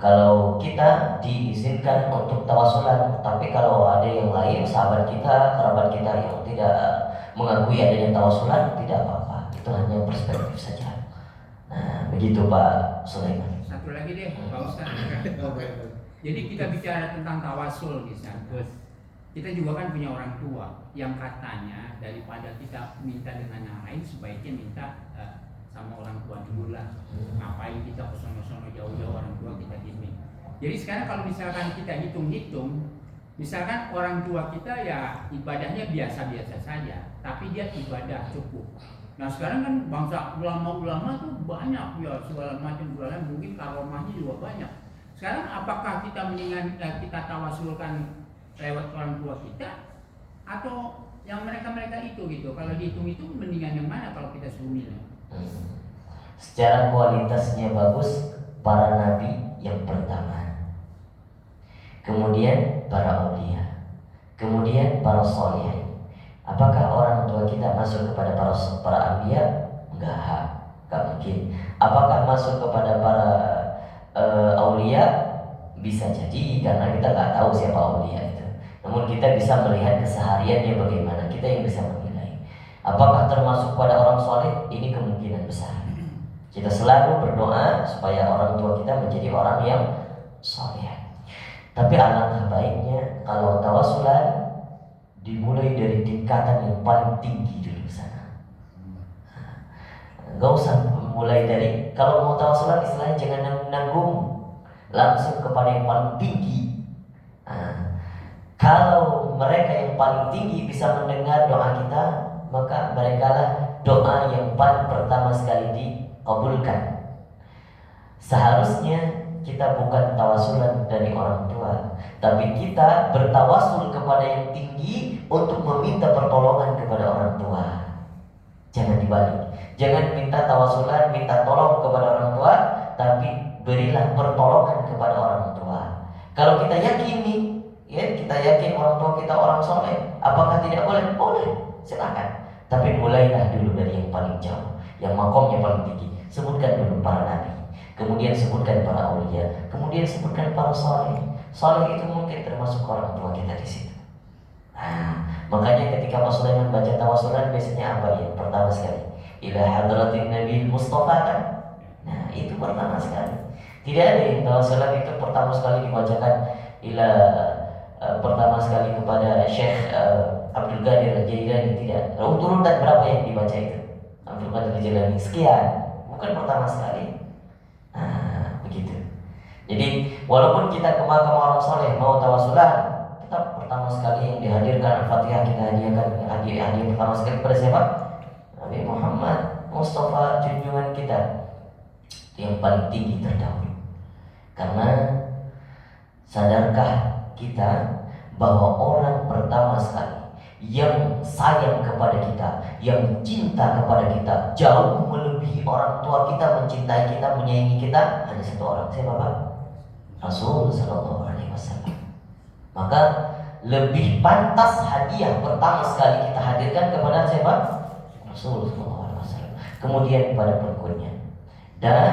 kalau kita diizinkan untuk tawasulan, tapi kalau ada yang lain, sahabat kita, kerabat kita yang tidak mengakui adanya tawasulan, tidak apa-apa, itu hanya perspektif saja. Nah begitu Pak Sulaiman. Satu lagi deh Pak Ustaz. Jadi kita bicara tentang tawasul misalnya, kita juga kan punya orang tua yang katanya daripada kita minta dengan yang lain, sebaiknya minta sama orang tua dulu lah. Ngapain kita ke sono-sono jauh-jauh, orang tua kita gini. Jadi sekarang kalau misalkan kita hitung-hitung, misalkan orang tua kita ya ibadahnya biasa-biasa saja, tapi dia ibadah cukup. Nah sekarang kan bangsa ulama-ulama tuh banyak ya, segala macam ulama, mungkin karomahnya juga banyak. Sekarang apakah kita mendingan kita tawasulkan lewat orang tua kita atau yang mereka itu gitu? Kalau dihitung itu mendingan yang mana kalau kita suruh milih? Secara kualitasnya bagus para nabi yang pertama, kemudian para aulia, kemudian para sholihin. Apakah orang tua kita masuk kepada para anbiya? Enggak mungkin. Apakah masuk kepada para aulia? Bisa jadi, karena kita nggak tahu siapa aulia itu. Namun kita bisa melihat kesehariannya bagaimana, kita yang bisa menilai. Apakah termasuk pada orang soleh? Ini kemungkinan besar. Kita selalu berdoa supaya orang tua kita menjadi orang yang soleh. Tapi alangkah baiknya kalau tawasulan dimulai dari tingkatan yang paling tinggi dulu sana. Gak usah mulai dari, kalau mau tawasulan istilahnya jangan nanggung, langsung kepada yang paling tinggi. Kalau mereka yang paling tinggi bisa mendengar doa kita, maka merekalah doa yang paling pertama sekali dikabulkan. Seharusnya kita bukan tawasulan dari orang tua, tapi kita bertawasul kepada yang tinggi untuk meminta pertolongan kepada orang tua. Jangan dibalik. Jangan minta tawasulan, minta tolong kepada orang tua, tapi berilah pertolongan kepada orang tua. Kalau kita yakini, ya, kita yakin orang tua kita orang soleh, apakah tidak boleh? Boleh, silakan. Tapi mulailah dulu dari yang paling jauh, yang makomnya paling tinggi. Sebutkan dulu para nabi, kemudian sebutkan para aulia, kemudian sebutkan para soleh. Soleh itu mungkin termasuk orang tua kita di situ. Nah, makanya ketika Mas Sulaiman baca tawasulan biasanya apa ya? Pertama sekali, ila hadratin Nabi Mustafa kan? Nah, itu pertama sekali. Tidak ada yang tawasulan itu pertama sekali dibacakan ila pertama sekali kepada Syekh Abdul Qadir Jailani, tidak. Urutan berapa yang dibaca itu? Abdul Qadir Jailani sekian, bukan pertama sekali. Nah, begitu. Jadi walaupun kita ke makam orang soleh mau tawasulan, tetap pertama sekali yang dihadirkan Al-Fatihah kita hadiahkan, hadiah pertama sekali kepada siapa? Nabi Muhammad Mustafa, junjungan kita yang paling tinggi terdahulu. Karena sadarkah kita bahwa orang pertama sekali yang sayang kepada kita, yang cinta kepada kita, jauh melebihi orang tua kita, mencintai kita, menyayangi kita, hanya satu orang. Siapa Pak? Rasul Sallallahu Alaihi Wasallam. Maka lebih pantas hadiah pertama sekali kita hadirkan kepada siapa? Rasul Sallallahu Alaihi Wasallam. Kemudian kepada pengikutnya. Dan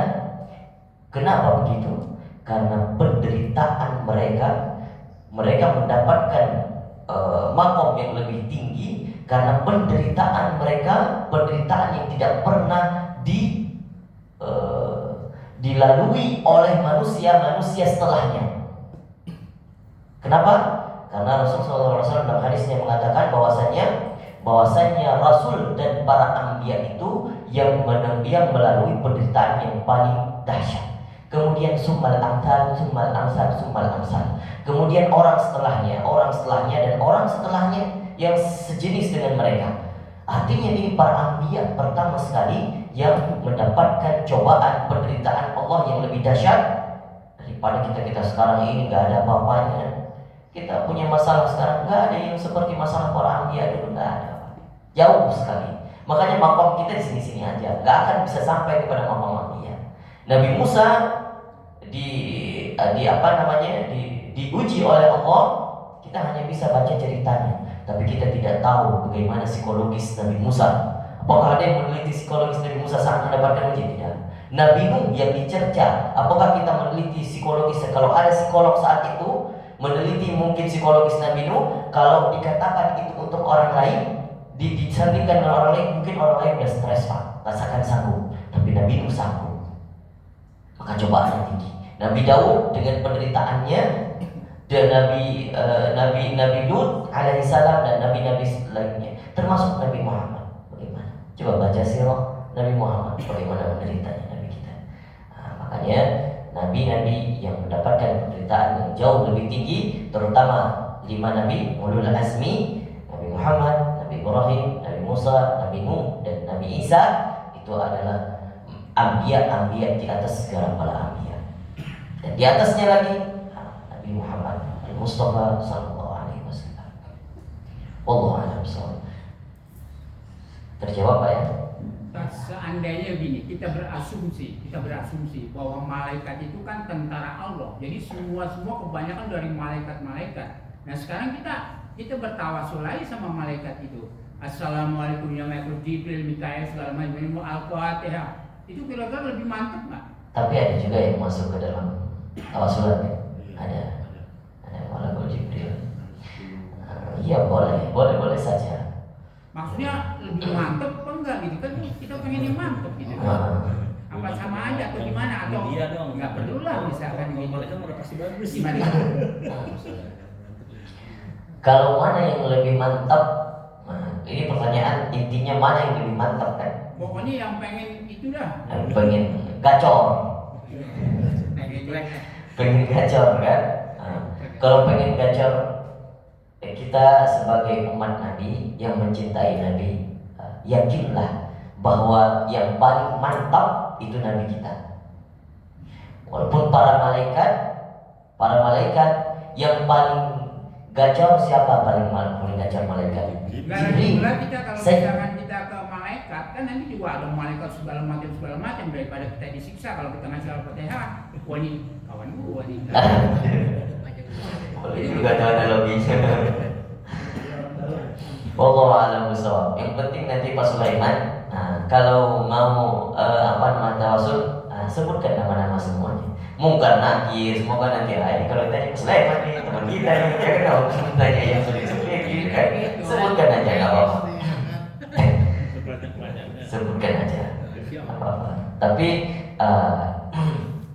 kenapa begitu? Karena penderitaan mereka mendapatkan makom yang lebih tinggi karena penderitaan mereka, penderitaan yang tidak pernah dilalui oleh manusia setelahnya. Kenapa? Karena Rasulullah SAW dalam hadisnya mengatakan bahwasanya Rasul dan para anbiya itu yang melalui penderitaan yang paling dahsyat. Kemudian summal amsal. Kemudian orang setelahnya, dan orang setelahnya yang sejenis dengan mereka. Artinya ini para anbiya pertama sekali yang mendapatkan cobaan penderitaan Allah yang lebih dahsyat daripada kita sekarang ini. Gak ada apa-apanya. Kita punya masalah sekarang, gak ada yang seperti masalah para anbiya dulu, gak ada. Jauh sekali. Makanya makom kita di sini-sini aja, gak akan bisa sampai kepada makom anbiya. Nabi Musa diuji oleh Allah, kita hanya bisa baca ceritanya, tapi kita tidak tahu bagaimana psikologis Nabi Musa. Apakah ada yang meneliti psikologis Nabi Musa saat mendapatkan uji? Tidak. Nabi Nuh yang dicerca, apakah kita meneliti psikologis? Kalau ada psikolog saat itu meneliti mungkin psikologis Nabi Nuh, kalau dikatakan itu untuk orang lain, disandingkan dengan orang lain, mungkin orang lain sudah stres Pak, rasakan sanggup, tapi Nabi Nuh sanggup. Maka cobaannya tinggi. Nabi Daud dengan penderitaannya, dan Nabi Lut alaihissalam, dan nabi-nabi lainnya, termasuk Nabi Muhammad. Bagaimana? Coba baca sirah Nabi Muhammad, bagaimana menderitanya Nabi kita. Nah, makanya nabi-nabi yang mendapatkan penderitaan yang jauh lebih tinggi, terutama 5 nabi ulul azmi, Nabi Muhammad, Nabi Ibrahim, Nabi Musa, Nabi Nuh, dan Nabi Isa, itu adalah anbiya di atas segala para anbiya. Dan di atasnya lagi Nabi Muhammad Al-Mustafa Sallallahu Alaihi Wasallam. Wallahu a'lam bishawab. Terjawab Pak ya? Seandainya begini, kita berasumsi bahwa malaikat itu kan tentara Allah. Jadi semua kebanyakan dari malaikat-malaikat. Nah sekarang kita bertawasul lagi sama malaikat itu. Assalamualaikum ya Malaikat Jibril, Mikael, segala macam, Al-Fatihah. Itu kira-kira lebih mantap nggak? Tapi ada juga yang masuk ke dalam tawasulan ya? Ada Malaikat Jibril. Iya boleh saja. Maksudnya lebih mantap apa enggak gitu kan? Kita pengen yang mantap gitu. Apa sama aja atau gimana? Atau nggak perlu lah misalkan gitu. Malaikat udah pasti bagus. Gimana? Kalau mana yang lebih mantap? Nah, ini pertanyaan intinya, mana yang lebih mantap kan? Pokoknya yang pengen itu dah. Yang pengen gacor. Pengen gacor kan? Nah, kalau pengen gacor, kita sebagai umat Nabi yang mencintai Nabi yakinlah bahwa yang paling mantap itu Nabi kita. Walaupun para malaikat yang paling gacor, siapa paling gacor malaikat? Jibril. Kita kalau misalkan kita ke malaikat, kan nanti juga ada malaikat segala macam daripada kita disiksa kalau kita ngasih Al-Fatihah. Wah ini kawan gua nih. Boleh juga tuh analoginya. Wallahu a'lam bishawab. Yang penting nanti Pak Sulaiman, kalau mau tawasul, sebutkan nama-nama semuanya. Mungkin nakir, semoga nanti kalau tanya Pak Sulaiman nih teman kita nih, ya kan tanya yang sulit-sulit gitu kan. Sebutkan aja nggak apa-apa. Sebutkan aja. Apa-apa. Tapi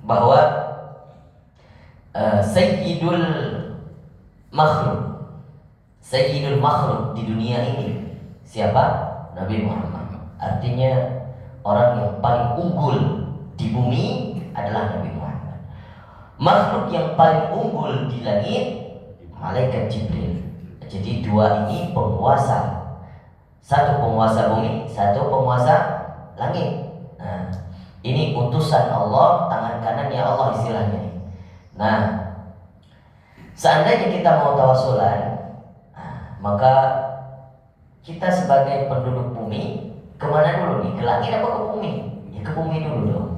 bahwa Sayyidul makhluk di dunia ini siapa? Nabi Muhammad. Artinya orang yang paling unggul di bumi adalah Nabi Muhammad. Makhluk yang paling unggul di langit malaikat Jibril. Jadi dua ini penguasa. Satu penguasa bumi, satu penguasa langit. Nah, ini utusan Allah, tangan kanannya Allah istilahnya. Nah, seandainya kita mau tawasulan, maka kita sebagai penduduk bumi kemana dulu nih? Ke langit apa ke bumi? Ya ke bumi dulu dong.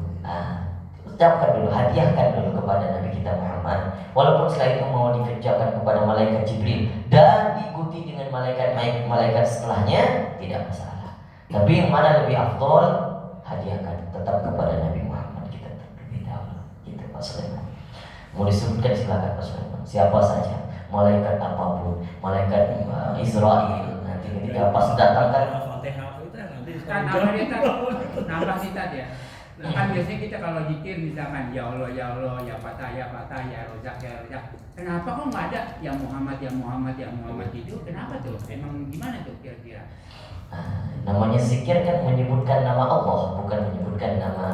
Ucapkan dulu, hadiahkan dulu kepada Nabi kita Muhammad. Walaupun setelah itu mau dikerjakan kepada malaikat Jibril dan diikuti dengan malaikat setelahnya, tidak masalah. Tapi yang mana lebih afdol, hadiahkan tetap kepada Nabi Muhammad kita terlebih dahulu. Gitu Pak Sulaiman. Mau disebutkan silakan Pak Sulaiman. Siapa saja, malaikat apapun, malaikat Israel. Nanti ketika pas datang kan nambah kita dia. Kan biasanya kita kalau zikir misalkan ya Allah, ya Fatah, ya Rozak. Kenapa kok nggak ada ya Muhammad itu? Kenapa tuh? Emang gimana tuh kira-kira? Namanya zikir kan menyebutkan nama Allah, bukan menyebutkan nama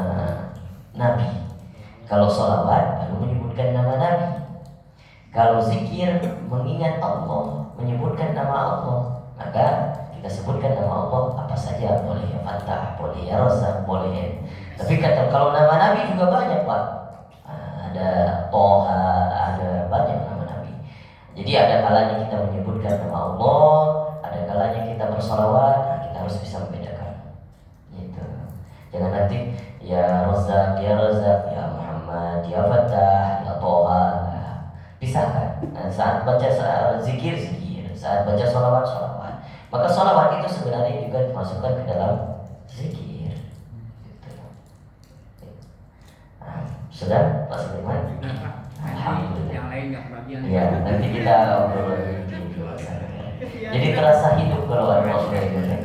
Nabi. Kalau sholawat baru menyebutkan nama Nabi. Kalau zikir mengingat Allah, menyebutkan nama Allah, maka kita sebutkan nama Allah apa saja, boleh ya Fatah, boleh ya Rozak, boleh. Tapi kalau nama Nabi juga banyak Pak. Ada Toha, ada banyak nama Nabi. Jadi ada kalanya kita menyebutkan nama Allah, ada kalanya kita bersolawat. Kita harus bisa membedakan. Gitu. Jangan nanti ya Rozak, ya Muhammad, ya Fatah, ya Toha. Pisahkan. Saat baca zikir, saat baca solawat. Maka solawat itu sebenarnya juga dimasukkan ke dalam zikir. Sudah Pak Sulaiman? Sudah Pak. Alhamdulillah. Yang lain nggak kebagian. Ya, nanti kita obrol lagi. Jadi terasa hidup kalau ada Pak Sulaiman.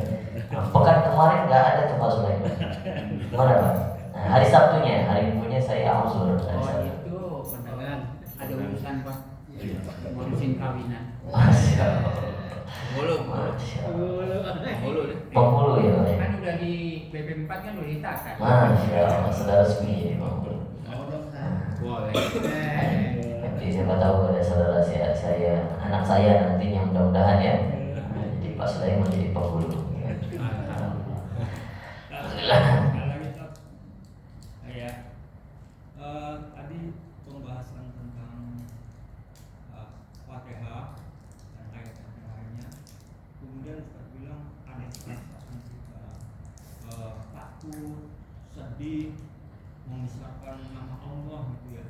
Pekan kemarin nggak ada tuh Pak Sulaiman. Gimana Pak? Hari Sabtunya, hari Minggunya saya ausur. Itu pendengar ada urusan Pak. Ngurusin kawinan. Masya Allah. Penghulu ya Pak. Kan udah di BP4 kan udah ditakan. Masya Allah, sudah resmi penghulu. Boleh. Nanti siapa tahu ada saudara saya, anak saya nantinya mudah-mudahan ya. Jadi Pak Sulaiman menjadi penghulu. Alhamdulillah. Tadi pembahasan tentang Fatihah dan ayat yang lainnya. Kemudian Ustaz bilang ada perasaan kita takut, sedih, membesarkan nama Allah gitu ya.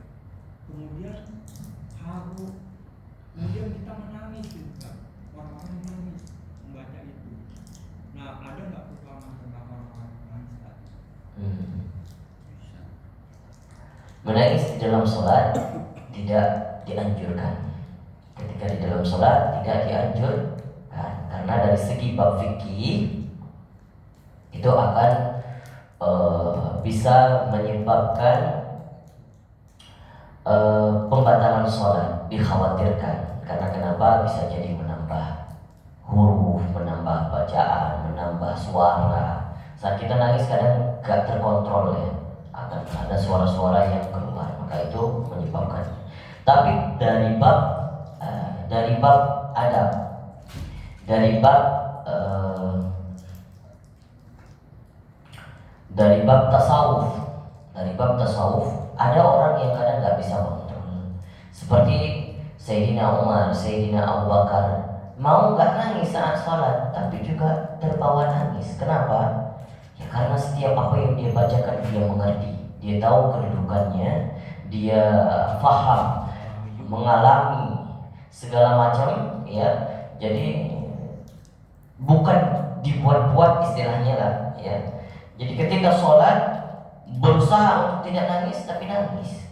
Kemudian haru, kemudian kita menangis juga. Orang-orang menangis membaca itu. Nah, ada nggak pengalaman tentang orang-orang menangis tadi? Menangis di dalam sholat tidak dianjurkan. Ketika di dalam sholat tidak dianjurkan, karena dari segi bab fikih itu akan bisa menyebabkan pembatalan sholat, dikhawatirkan. Karena kenapa? Bisa jadi menambah huruf, menambah bacaan, menambah suara. Saat kita nangis kadang gak terkontrol ya, akan ada suara-suara yang keluar, maka itu menyebabkan. Tapi dari bab adab, dari bab Dari bab tasawuf, ada orang yang kadang nggak bisa kontrol. Seperti Sayyidina Umar, Sayyidina Abu Bakar, mau nggak nangis saat sholat, tapi juga terbawa nangis. Kenapa? Ya karena setiap apa yang dia bacakan dia mengerti, dia tahu kedudukannya, dia faham, mengalami segala macam, ya. Jadi bukan dibuat-buat istilahnya lah, ya. Jadi ketika sholat berusaha untuk tidak nangis tapi nangis.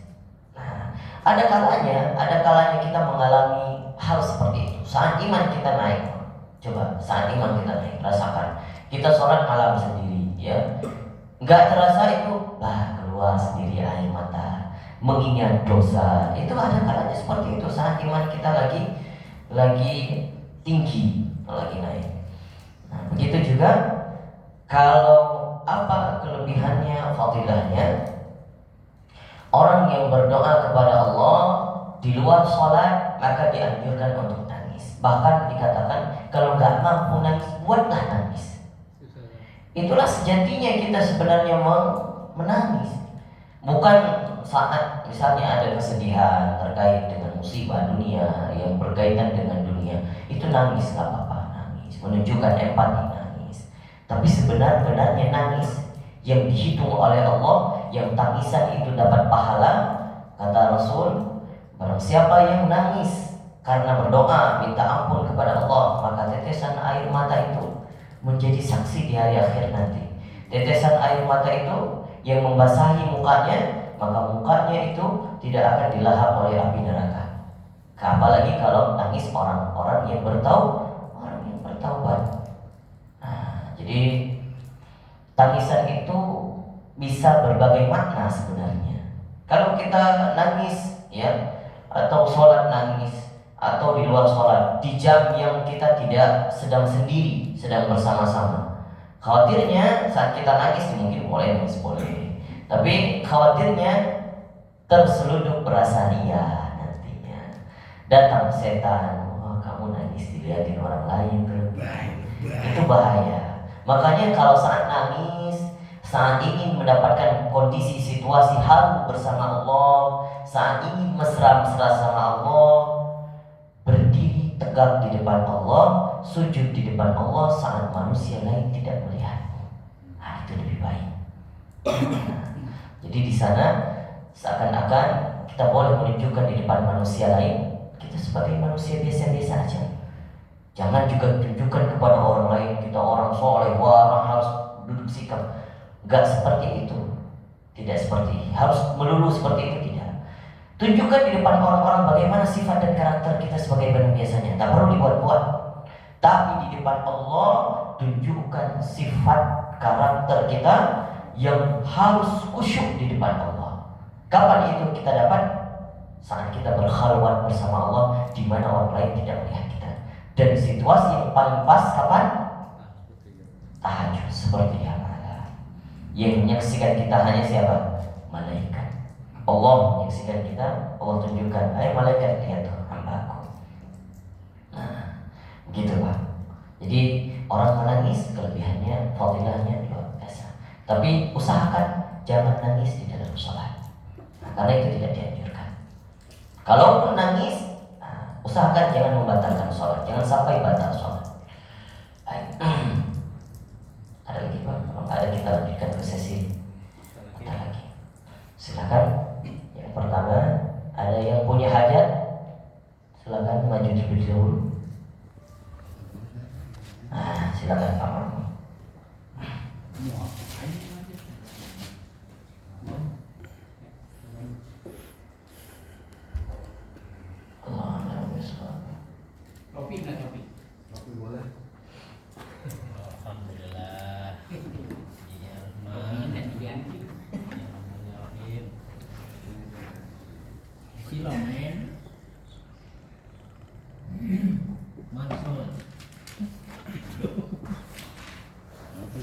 Nah, ada kalanya kita mengalami hal seperti itu. Saat iman kita naik, coba saat iman kita naik, rasakan. Kita sholat malam sendiri, ya. Nggak terasa itu, keluar sendiri air mata, mengingat dosa. Itu ada kalanya seperti itu saat iman kita lagi tinggi, lagi naik. Nah, begitu juga kalau apa kelebihannya, fadilahnya orang yang berdoa kepada Allah di luar sholat, maka dianjurkan untuk nangis. Bahkan dikatakan kalau nggak mampu nangis, buatlah nangis. Itulah sejatinya kita sebenarnya menangis. Bukan saat misalnya ada kesedihan terkait dengan musibah dunia yang berkaitan dengan dunia, itu nangis nggak apa-apa, nangis menunjukkan empati, nangis. Tapi sebenar-benarnya nangis yang dihitung oleh Allah, yang tangisan itu dapat pahala, kata Rasul, barang siapa yang nangis karena berdoa minta ampun kepada Allah, maka tetesan air mata itu menjadi saksi di hari akhir nanti. Tetesan air mata itu yang membasahi mukanya, maka mukanya itu tidak akan dilahap oleh api neraka. Apalagi kalau nangis orang-orang yang bertaubat. Jadi tangisan itu bisa berbagai makna sebenarnya. Kalau kita nangis, ya, atau sholat nangis, atau di luar sholat, di jam yang kita tidak sedang sendiri, sedang bersama-sama. Khawatirnya saat kita nangis mungkin nangis boleh, tapi khawatirnya terseluduk perasaan ria nantinya. Datang setan, kamu nangis dilihatin orang lain, itu bahaya. Makanya kalau saat nangis, saat ingin mendapatkan kondisi situasi haru bersama Allah, saat ingin mesra-mesra sama Allah, berdiri tegak di depan Allah, sujud di depan Allah saat manusia lain tidak melihatmu. Itu lebih baik. Jadi di sana seakan-akan kita boleh menunjukkan di depan manusia lain kita sebagai manusia biasa-biasa aja. Jangan juga tunjukkan kepada orang lain kita orang soleh, orang harus duduk sikap. Gak seperti itu. Tidak seperti harus melulu seperti itu, tidak. Tunjukkan di depan orang-orang bagaimana sifat dan karakter kita sebagai manusia biasanya. Tak perlu dibuat-buat. Tapi di depan Allah tunjukkan sifat karakter kita yang harus khusyuk di depan Allah. Kapan itu kita dapat? Saat kita berkhalwat bersama Allah, di mana orang lain tidak melihat kita. Dan situasi yang paling pas kapan? Tahajud. Seperti yang menyaksikan kita hanya siapa? Malaikat. Allah menyaksikan kita. Allah tunjukkan, ayo malaikat, lihat tuh hamba-Ku. Nah, begitu Pak. Jadi orang menangis kelebihannya, fadilahnya luar biasa. Tapi usahakan jangan nangis di dalam sholat. Karena itu tidak dianjurkan. Kalaupun nangis, usahakan jangan membatalkan sholat, jangan sampai batal sholat. Baik. Ada lagi Pak? Kalau ada kita lanjutkan ke sesi. Ada lagi. Silakan. Yang pertama, ada yang punya hajat, silakan maju terlebih dahulu. Silakan Pak. Kopi nggak kopi? Kopi boleh. Alhamdulillah. Ya Kopinya dan diganti. Silau men. Mansur.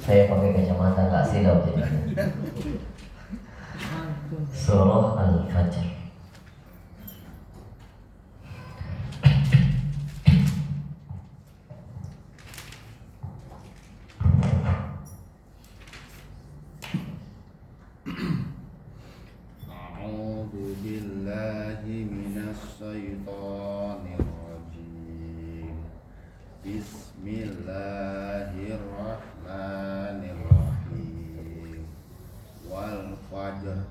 Saya pakai kacamata nggak silau jadi. Surah Al-Fajr. billahi minasyaitonir rajim. Bismillahirrahmanirrahim. Wal fajr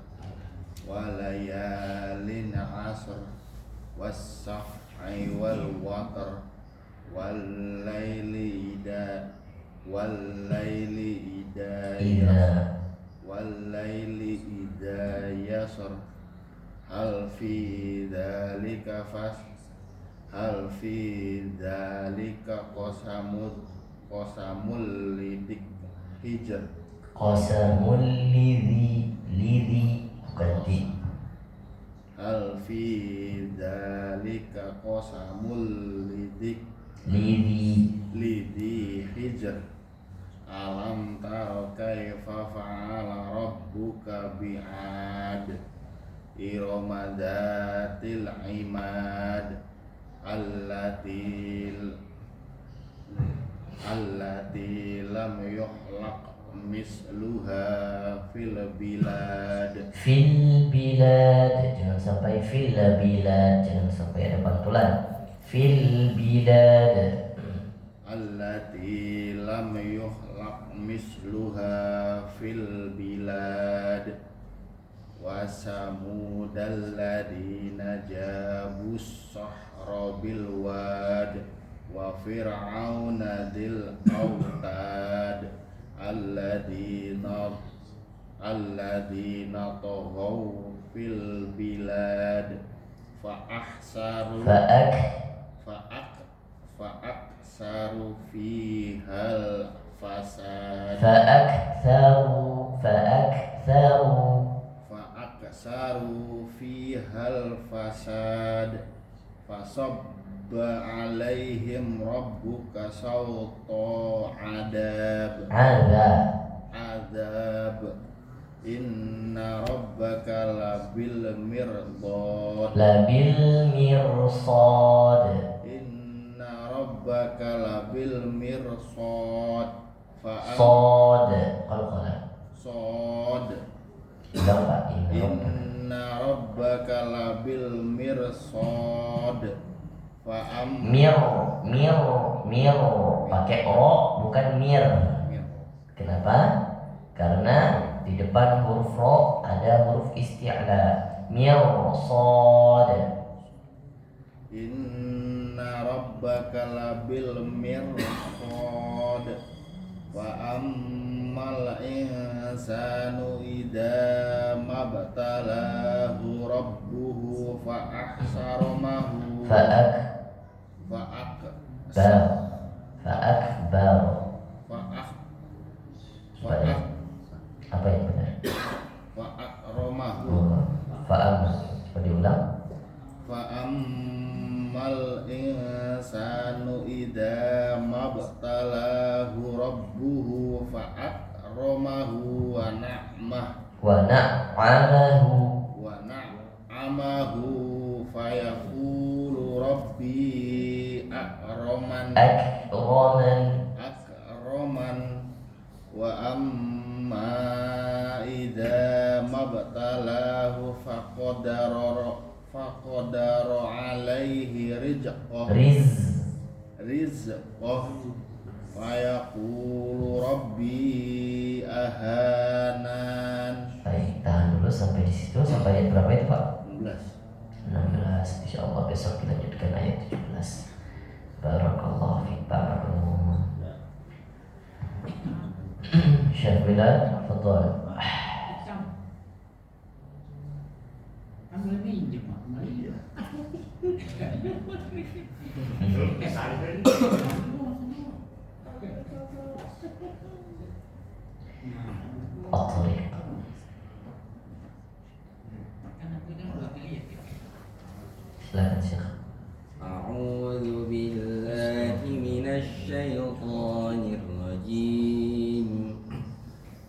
walayalin asr was-saf'i wal watr wal laili ida yasr hal fi dzalika qasamul lidik hijr Qasamul lidhi berarti hal fi dzalika qasamul lidi hijr alam tara kaifa fa'ala rabbuka bi'ad irama dzatil imad allati lam yukhlaq misluha fil bilad jangan sampai fil bilad, jangan sampai ada pantulan. Fil bilad allati lam yukhlaq misluha fil bilad wa samudal ladina jabus sahra bil wad wa fir'auna dil autad alladina taghaw fil bilad fa'aksaru fihal fasad fasabba alaihim rabbuka sawta adab inna rabbaka labil mirsad inna rabbaka labil mirsad Sod qalqalah sod bilang Pak inna rabbaka labil mirsad mir pakai ro bukan mir. Kenapa? Karena di depan huruf ro ada huruf isti'la. Mirsad. Inna rabbaka labil mirsad wa ammal insanu idza mabtalahu rabbuhu fa ahsaramahu Fa'akbar. Apa yang benar? Coba diulang. Fa'ammal insanu idza mabtalahu rabbuhu fa'akramahu wa na'amahu fayaqulu rabbi akraman wa amma idza mabtalahu faqadara alaihi rizqah fayaqulu rabbi ahanan. Baik, tahan dulu sampai di situ. Sampai ayat berapa itu, Pak? 16. Insyaallah besok kita lanjutkan ayat 17. Barakallahu fiik, barakallahu. Syekh Bilal, tafadhal. Ambil minjem, ambil. At-Tariq. Silakan Syekh. A'udzu billahi minasy syaithanir rajim.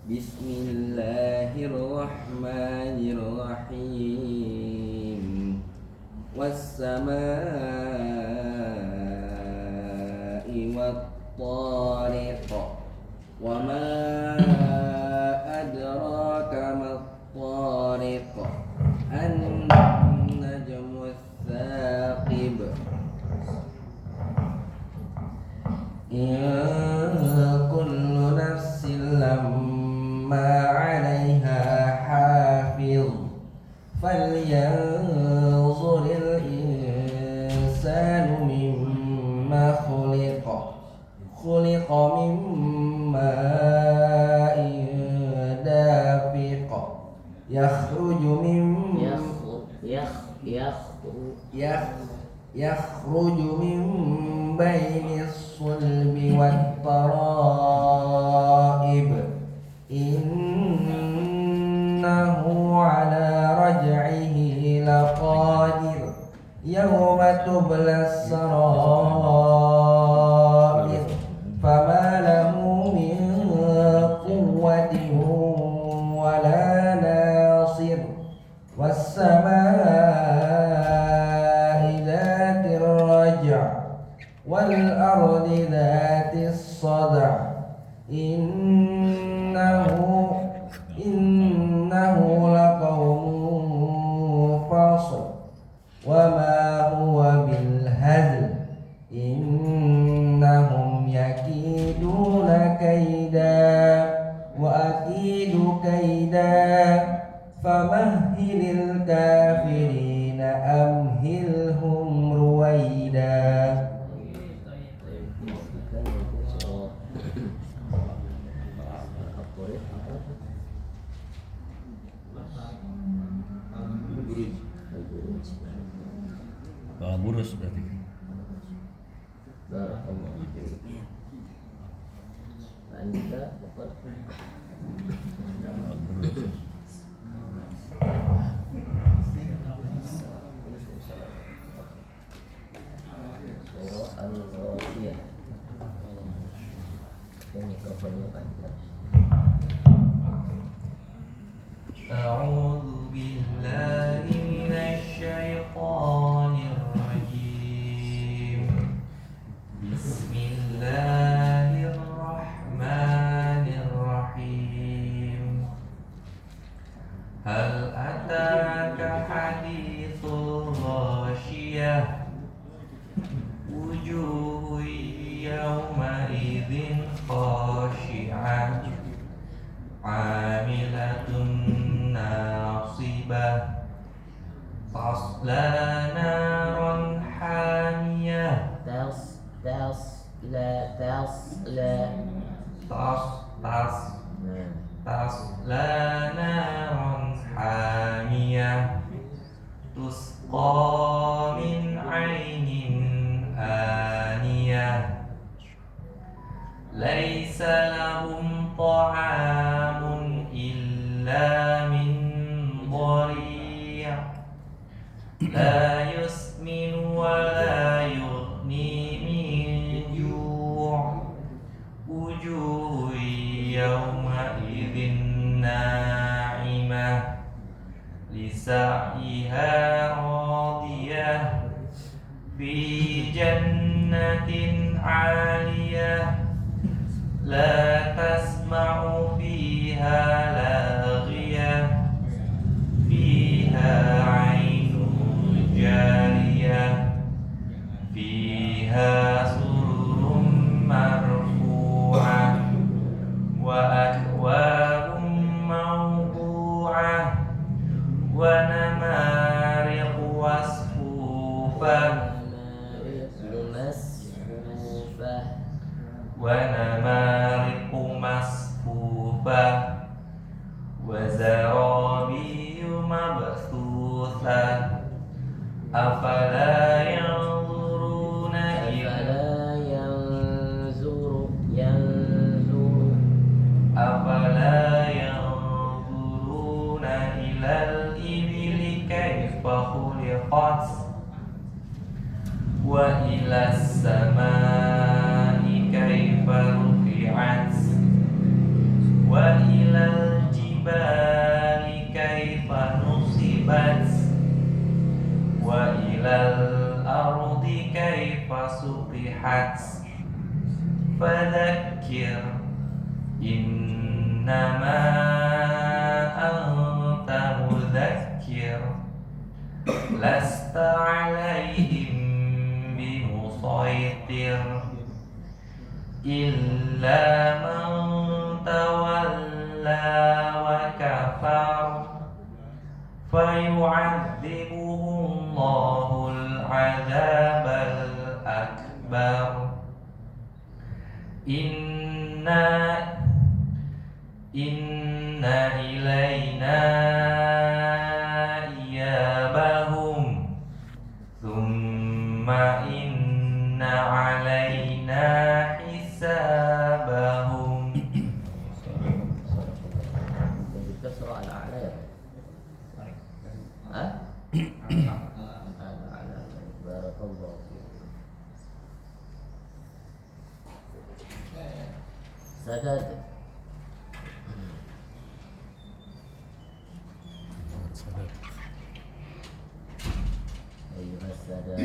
Bismillahirrahmanirrahim. Was-samaa'i wat-tariq. Wa ma adraka mat-tariq. An-najmu yakhruju min bainis sulbi wat tara'ib innahu ala raj'ihi laqadir yawma tublas sarair fama lahu min quwwatin wala nasir was-samaa'i dhatir raj' wal ardi dhatis sad' innahu laqawlun fasl wa ma huwa bil hazl innahum yakiduna kaida wa akidu kaida famahhilil kafirina amhilhum ruwaida. Burus berarti. A'udzu billahi minasy syaithanir rajim. Bismillahirrahmanirrahim. Hal ataka hadithul ghasyiyah wujuhun yawma idzin khashi'ah 'amilatun nasibah tasla naran hamiyah tasla naran hamiyah tusqa min 'ainin aniyah laisa lahum ta'amun illa min dhari' la yusminu wa la yughni min ju' wujuhun yawma idzin na'imah lisa'yiha radiyah fi jannatin 'aliyah la tasma'u fiha laghiyah fiha 'ainun jariyah fiha sururun marfu'ah wa akwabun mawdu'ah wa namariqu wasfufah wa namariqu masfufah wa zarabiyyu mabthutha afala yanzuruna ilal ibili kaifa khuliqat wa ilas samai kaifa rufi'at wa ilal jibali kaifa nusibat wa ilal ardi kaifa sutihat fadzakir innama anta mudzakkir lasta 'alaihim bimusaitir illa man tawalla wa kafar fayu'adzibuhu Allahul 'adzabal akbar inna ilaina iyabahum ثم إن علينا حسابهم. Kita surah Al-A'la ya? Hah? Al-A'la. Barakallahu fiikum. Sadat. Ayuhas sadat.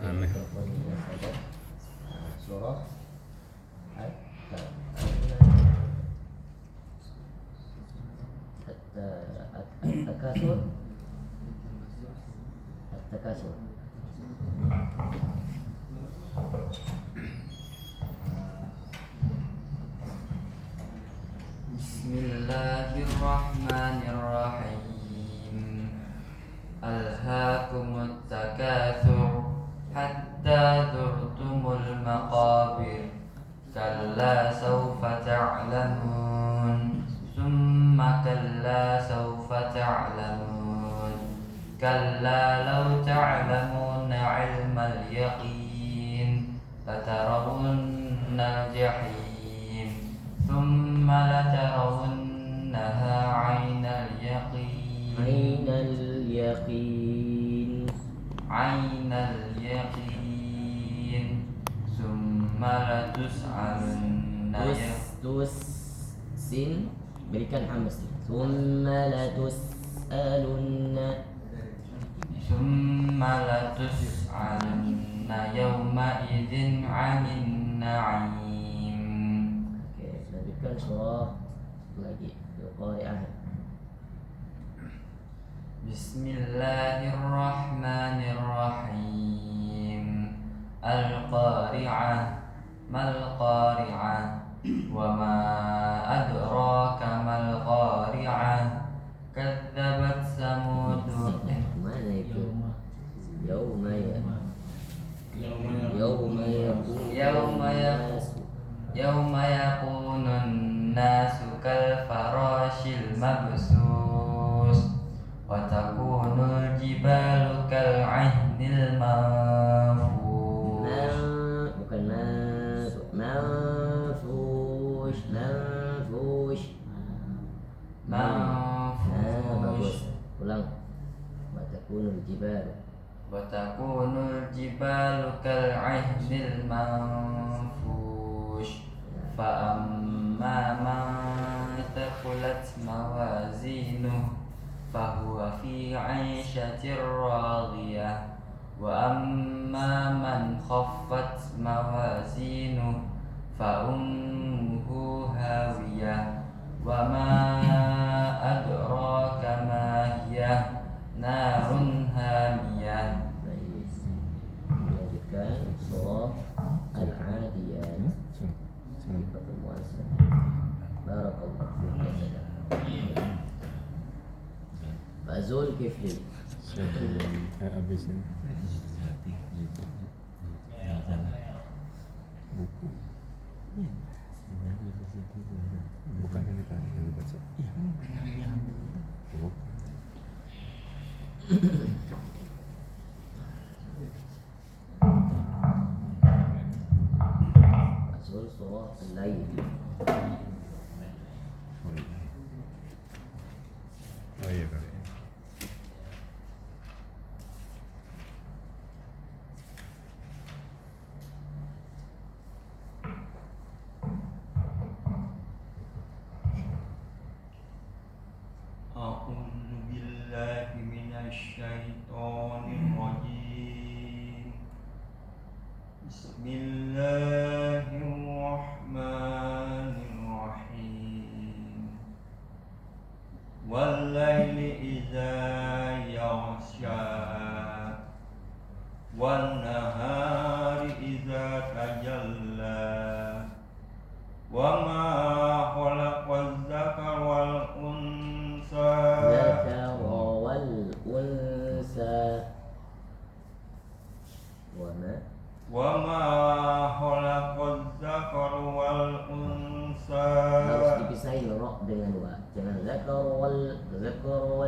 Aneh. Surah At-Takasur. At-Takasur. Bismillahirrahmanirrahim. Alhaakumut takatsur hatta zurtumul maqabir. Kalla sawfa ta'lamun. Summa kalla sawfa ta'lamun. Kalla law ta'lamuna 'ilmal yaqin latarawunnal jahim. Thumma latarawunnaha 'ainal yaqin. 'Ainal yaqin. Thumma latus'alunna Sin berikan hamas. Thumma latus'alunna. Thumma latus'alunna yawma idzin 'anil na'im. Oke, lanjutkan surah lagi. Al-Qari'ah. Bismillahirrahmanirrahim. Al-Qari'ah. Mal Qari'ah. Wa ma adraka mal Qari'ah. Kadzabat Samud. Mana itu? Yauma yakunun nasu kal farashil mabsus. Wa takunul jibalu kal 'ahnil manfush. Bukan bagus. Ulang. Watakunul jibalu. Watakunul jibalu kal 'ahnil manfush. Fa amma man thaqulat mawazinuhu fahuwa fi 'aishatir radiyah. Wa amma man khaffat mawazinuhu fa ummuhu hawiyah. Wa ma adraka ma hiya narun hamiyah. Lanjutkan surah Al-Adiyat. Pertemuan selanjutnya. Barakallahu fiik. Fazul Kifli. Habis ini. Buku. Bukan yang tadi yang dibaca. Fazul surah Al-Lail. Oh iya kali. A'udzu billahi minasy syaithanir rajim. Bismillahirrahmanirrahim. Wal laili idza yaghsha wan nahari idza tajalla wa ma khalaqaz zakara wal unsa wa ma khalaqaz zakara wal unsa. Harus dipisahin roh dengan wa. Jangan zakar wal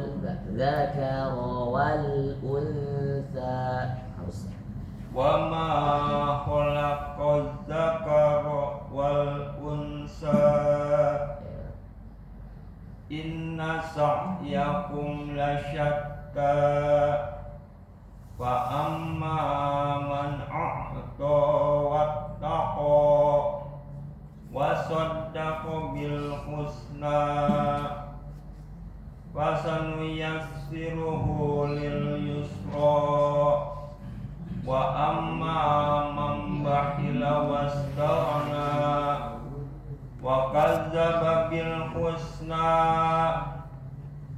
enggak. Zakar wal untha. Harus. Wa ma khalaqaz zakara wal unsa inna sa'yakum lasyatta fa amma man a'ta wattaqa wa saddaqa bil husna fasanuyassiruhu lil yusra wa amma man bakhila wastaghna wa kadzdzaba bil husna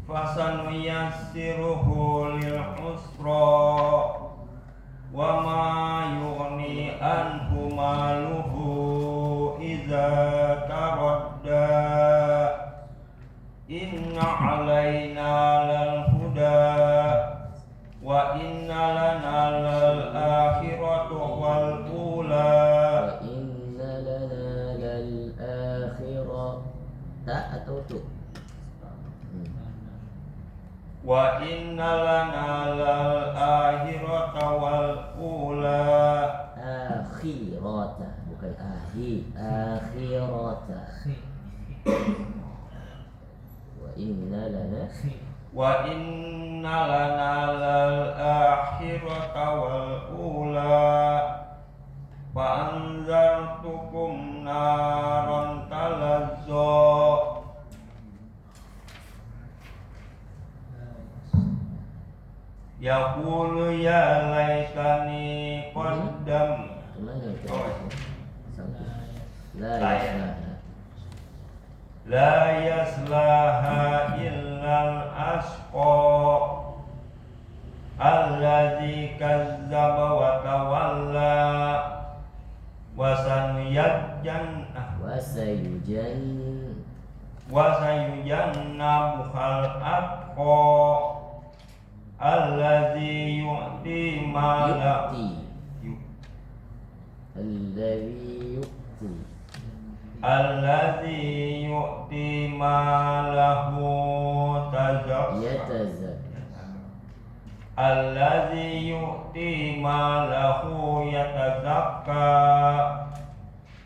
fasanuyassiruhu lil usra wa ma yughni anhu maluhu idza taradda inna alaina lal huda wa inna lana lal akhiratu wal ula Wa inna lana lal akhirah. Tak atau tu? wa inna lana lal akhirata wal ula Akhirata, bukan akhirata. Wa inna lana wa inna lana lal akhirata wal ula fa anzartukum naran talazza yaqulu ya laitani qaddam Kemana itu? Oh. Sampai. La La yaslaha. la yaslaha illal asqa alladzi kazzaba wa tawalla wa sayujannabuhal atqa alladzi yu'ti mala alladzi yu'ti malahu alladzi yu'ti malahu yatazakka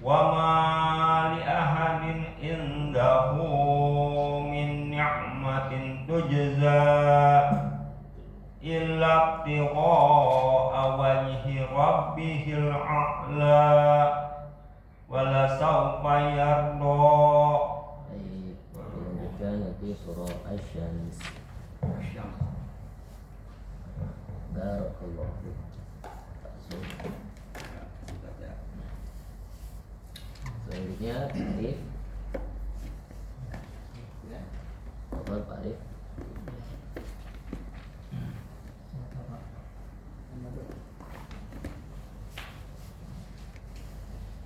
wa ma li ahadin indahu min ni'matin tujza illa ibtigha'a wajhi rabbihil a'la wala sawfa yarda. Dilanjutkan nanti surah Asy-Syams. Barakallahu fiik. Selanjutnya Arif. Apa Pak Arif?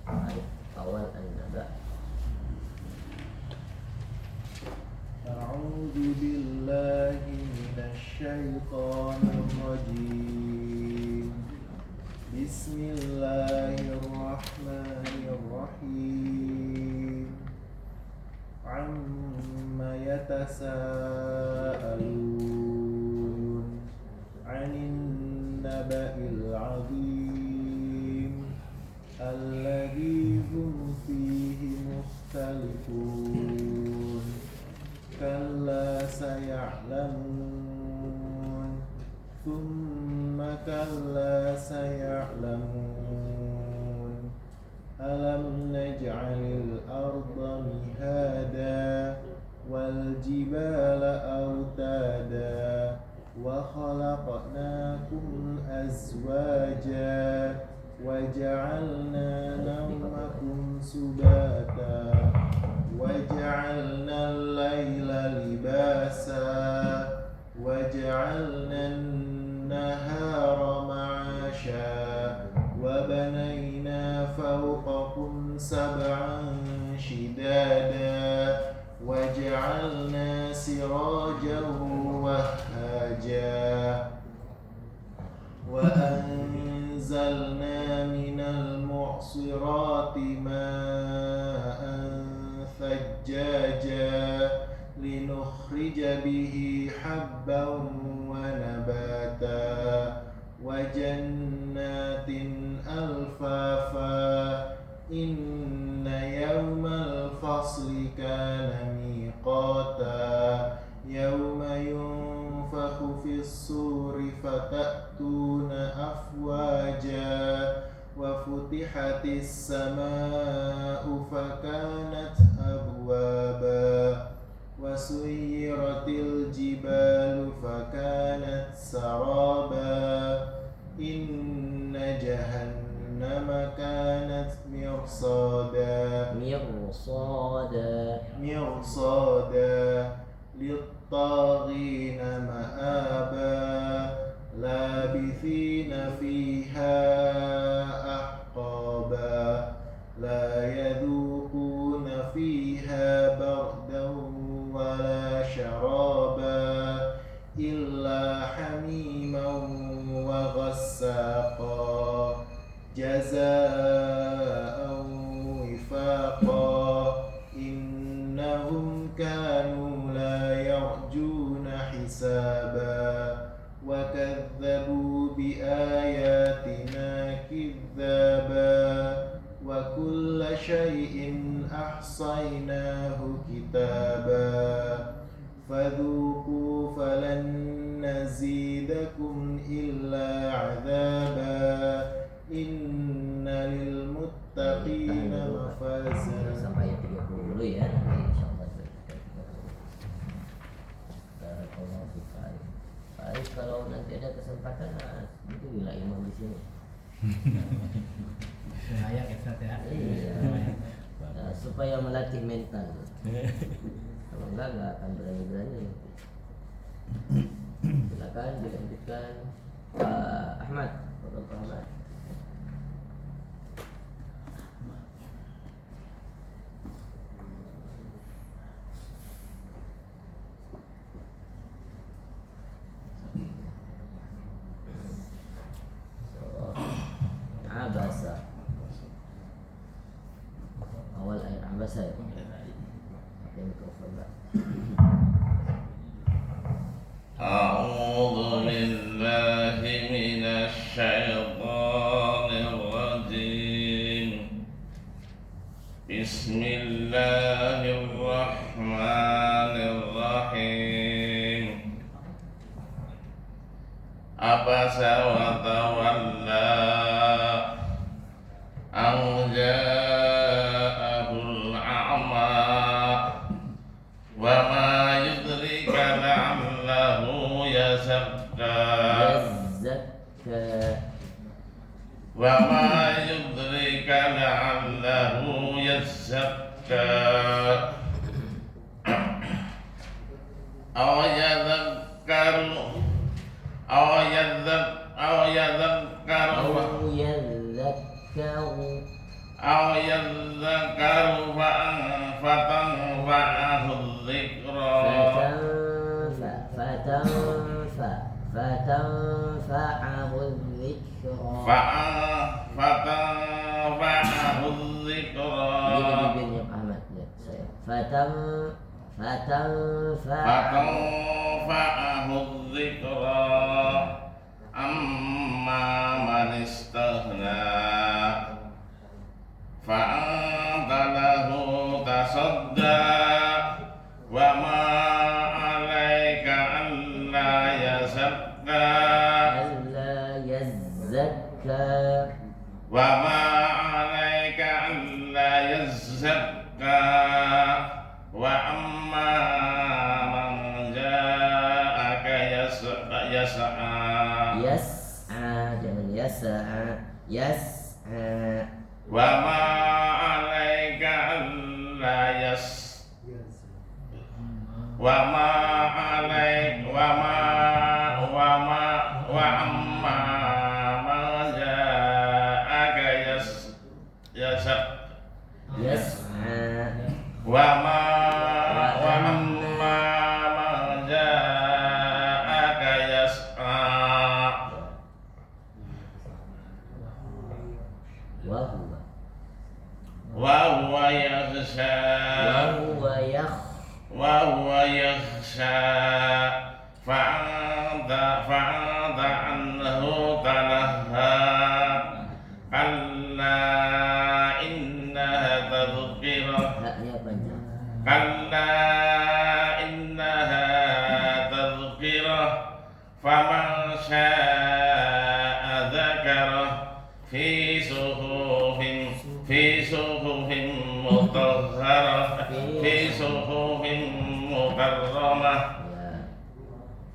Arif awal an-naba. أعوذ بالله من الشيطان الرجيم بسم الله الرحمن الرحيم عما يتساءلون عن النبأ العظيم الذي هم فيه مختلفون كلا سيعلمون ثم كلا سيعلمون ألم نجعل الأرض مهادا والجبال أوتادا وخلقناكم أزواجا وجعلنا نومكم سباتا وجعلنا الليل لباسا وجعلنا النهار معاشا وبنينا فوقكم سبعا شدادا وجعلنا سراجا وهاجا وأنزلنا من المعصرات ماء ثجاجا لنخرج به حبا وجنات ألفافا إن يوم الفصل كان ميقاتا يوم ينفخ في الصور فتأتون أفواجا وفتحت السماء فكانت أبوابا وسيرت الجبال فكانت سرابا إن جهنم كانت مرصادا للطاغين مآبا لابثين فيها أحقابا لا يذوقون فيها بردا ولا شرابا إلا حميما وغساقا جزاء وفاقا إنهم كانوا لا يرجون حسابا وكذبوا بآياتنا كذابا وكل شيء أحصيناه كتابا فذوقوا فلن نزيدكم إلا عذابا إن للمتقين مفازا. Sampai ayat 30 dulu ya, nanti insyaallah baik, kalau nanti ada kesempatan itu bila imam di sini. Layak ya Ustaz ya. Iya. Nah, supaya melatih mental. Kalau enggak akan berani-berani. Silakan dilanjutkan Pak Ahmad, Bapak Ahmad. Abasa. Awal ayat abasa ya. Pakai mikrofon, Pak. أعوذ بالله من الشيطان الرجيم بسم الله الرحمن الرحيم عبس وتولى أن جاءه الأعمى وما يدرك لعله يزكى وما يدرك لعله يزكى أو يذكر فتنفعه الذكرى فتنفعه الذكرى. فتنفعه الذكرى أما من استغنى فأنت له تصدى وما عليك ألا يزكى وما عليك ألا يزكى وأما من جاءك يسعى وما عليك ألا وما عليك وأما من جاءك وأما من جاءك يسعى وهو يخشى فأنت عنه تلهى syaa dzakarah fi suhufin mutahharah fi suhufin mukarramah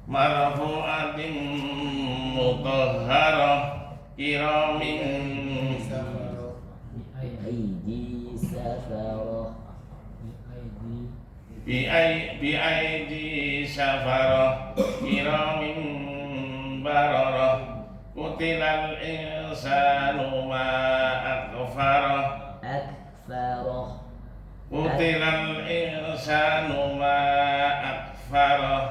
marfu'atin mutahharah kiramin aidi safarah bi'aidi safarah kiramin bararah kutilal insanu ma akfarah kutilal insanu ma akfarah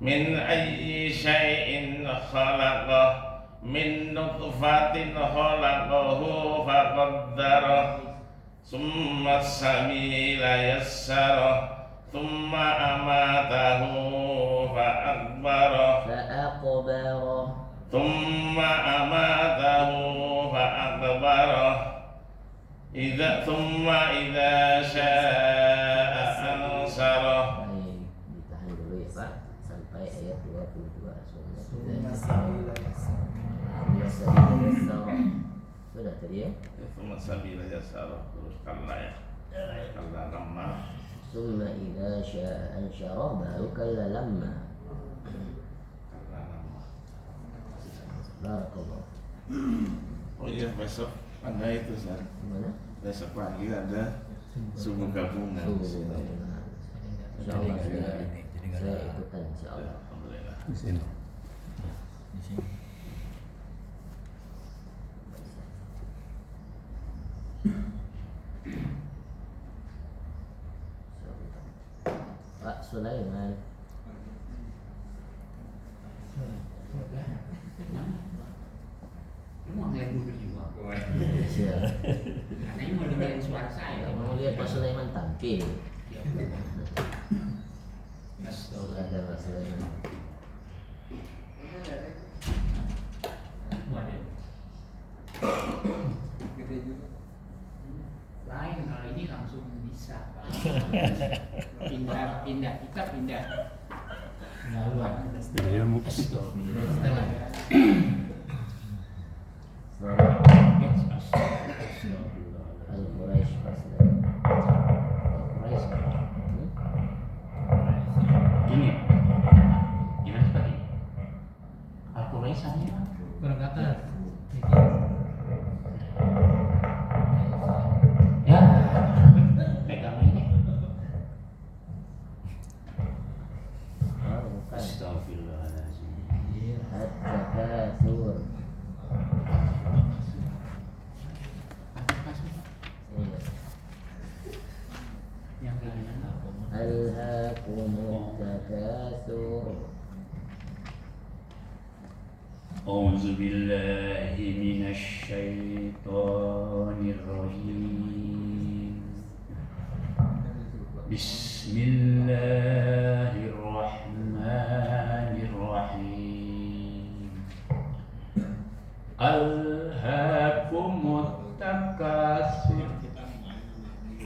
min ayyi syai'in khalaqah min nutfatin khalaqahu faqaddarah summa sabila yassarah summa amatahu fa'akbarah summa amatahu fa'akbarah summa idza syaa ansarah. Ditahan dulu ya Pak sampai ayat 22. Sudah tadi ya. Summa sabila yassarah terus kalla ya. Kalla lamma. Summa idza syaa ansyarah baru kalla lamma. Barakallah. Oh iya besok ada itu San. Gimana? Besok pagi ada subuh gabungan. Insyaallah saya ikutan insyaallah. Alhamdulillah. Di sini. Pak Sulaiman. Mau ngeliat dulu juga. Siap. Katanya mau dengerin suara saya. Mau lihat Pak Sulaiman tampil. Astaga. Ada Pak Sulaiman. Waduh. Lain kalau ini langsung bisa. Pindah kita pindah. Iya, Bu. Al-Quraisy Pak Sulaiman. Al-Quraisy. Gini. Gimana seperti? Al-Quraisy Berkata ya, pegang ini. Oh, bukan. Astagfirullahaladzim. At-takatsur. Iya. Yang mana? Alhaakumut takatsur. أعوذ بالله من الشيطان الرجيم بسم الله الرحمن الرحيم ألهاكم التكاثر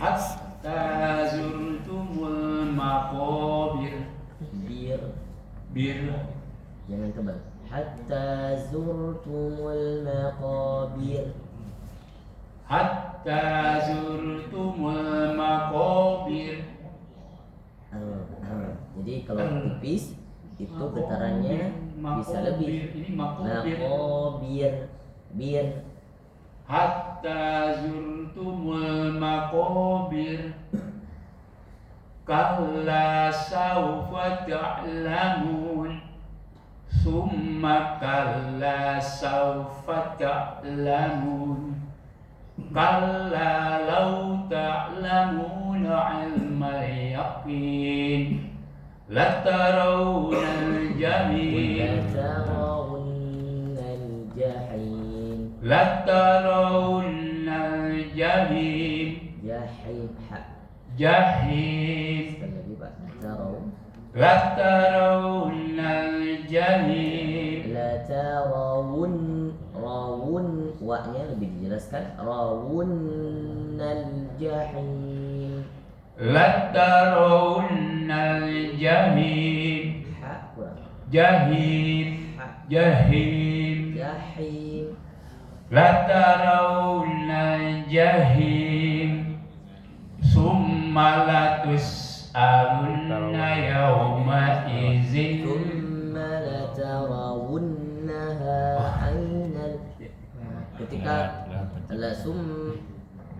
حتى زرتم المقابر bir Jangan tebal. Hatta zurtumul maqabir. hatta zurtumul maqabir. Jadi kalau tipis itu getarannya bisa lebih. Ini maqabir. Maqabir. Bir. Hatta zurtumul maqabir. Kalla sawfa ta'lamun. Summa kalla sawfa ta'lamun. Kalla law ta'lamuna ilmal yaqin latarawunal jahim. Latarawunnal jahim. Latarawunal jahim. Jahim. Jahim. Sekali lagi Pak. Latarawunal jahim. Latarawun. Rawun. Wa-nya lebih dijelaskan. Rawunnal jahim. Latarawunal jahim. Ha. kurang. Jahim. Jahim. Jahim. La tarawna jahim summa la tus'alunna yawma izin. Thumma latarawunnaha aynal. Ketika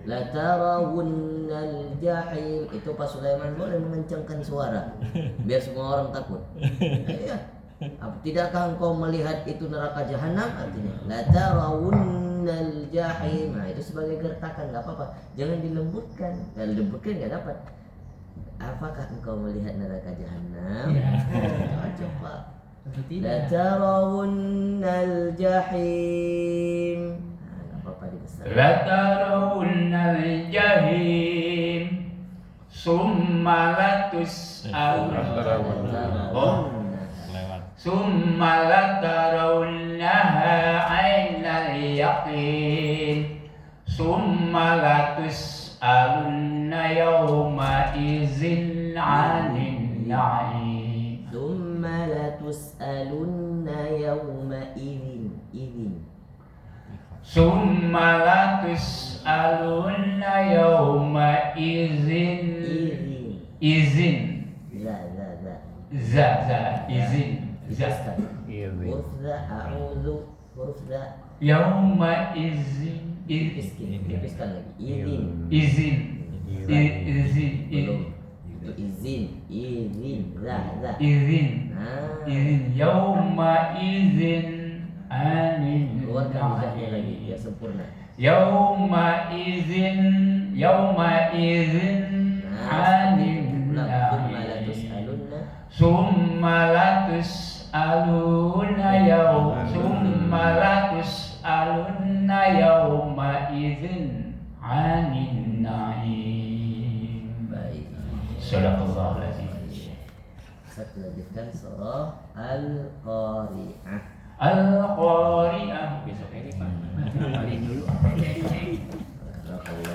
latarawunnal jahim, itu Pak Sulaiman boleh mengencangkan suara biar semua orang takut. Iya. Tidakkah engkau melihat itu neraka jahanam? Artinya latarawunnal jahim. Nah, itu sebagai gertakan, enggak apa-apa. Jangan dilembutkan. Kalau dilembutkan enggak dapat. Apakah engkau melihat neraka jahanam? Coba. Latarawunnal jahim. Nah, enggak apa-apa dibesarkan. Latarawunnal jahim summa la tus'alunna. Summa latarawunnaha aynal yaqin summa latus'alunna yawma izin 'anil na'im. Thumma latus'alunna yawma idin. Summa latus'alunna yawma izin. Izin. Huruf za, a'udhu, huruf za. Yauma izin. Dipiskan lagi. Izin. Izin. Za. Izin. Nah. Izin. Yauma izin. Anin. Keluarkan lidahnya lagi biar sempurna. Yauma izin. Anin. Thumma latus'alunna Summa latus'alunna yawma izin 'anin na'im. Baik. Sadaqallahu alazim. Saya lanjutkan surah Al-Qari'ah. Al-Qari'ah. Besok ini Pak. Kali dulu.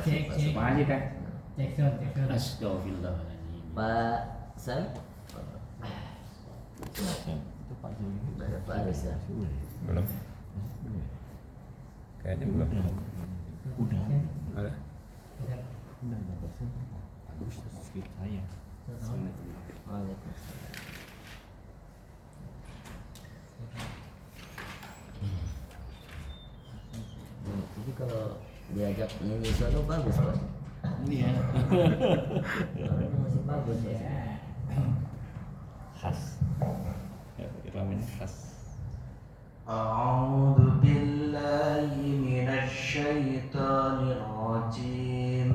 Cek. Aja kan. Cek sound. Astagfirullahaladzim. Pak Sam. Itu Pak Juli. Mana Pak Arisa? Belum. Kayaknya belum. Udah. Ada. Udah. Bagus skrip saya. Waalaikumsalam. Jadi kalau diajak nyanyi sono bagus Pak. Iya. Orangnya masih bagus ya. Khas. Ya, Irama ini khas. أعوذ بالله من الشيطان الرجيم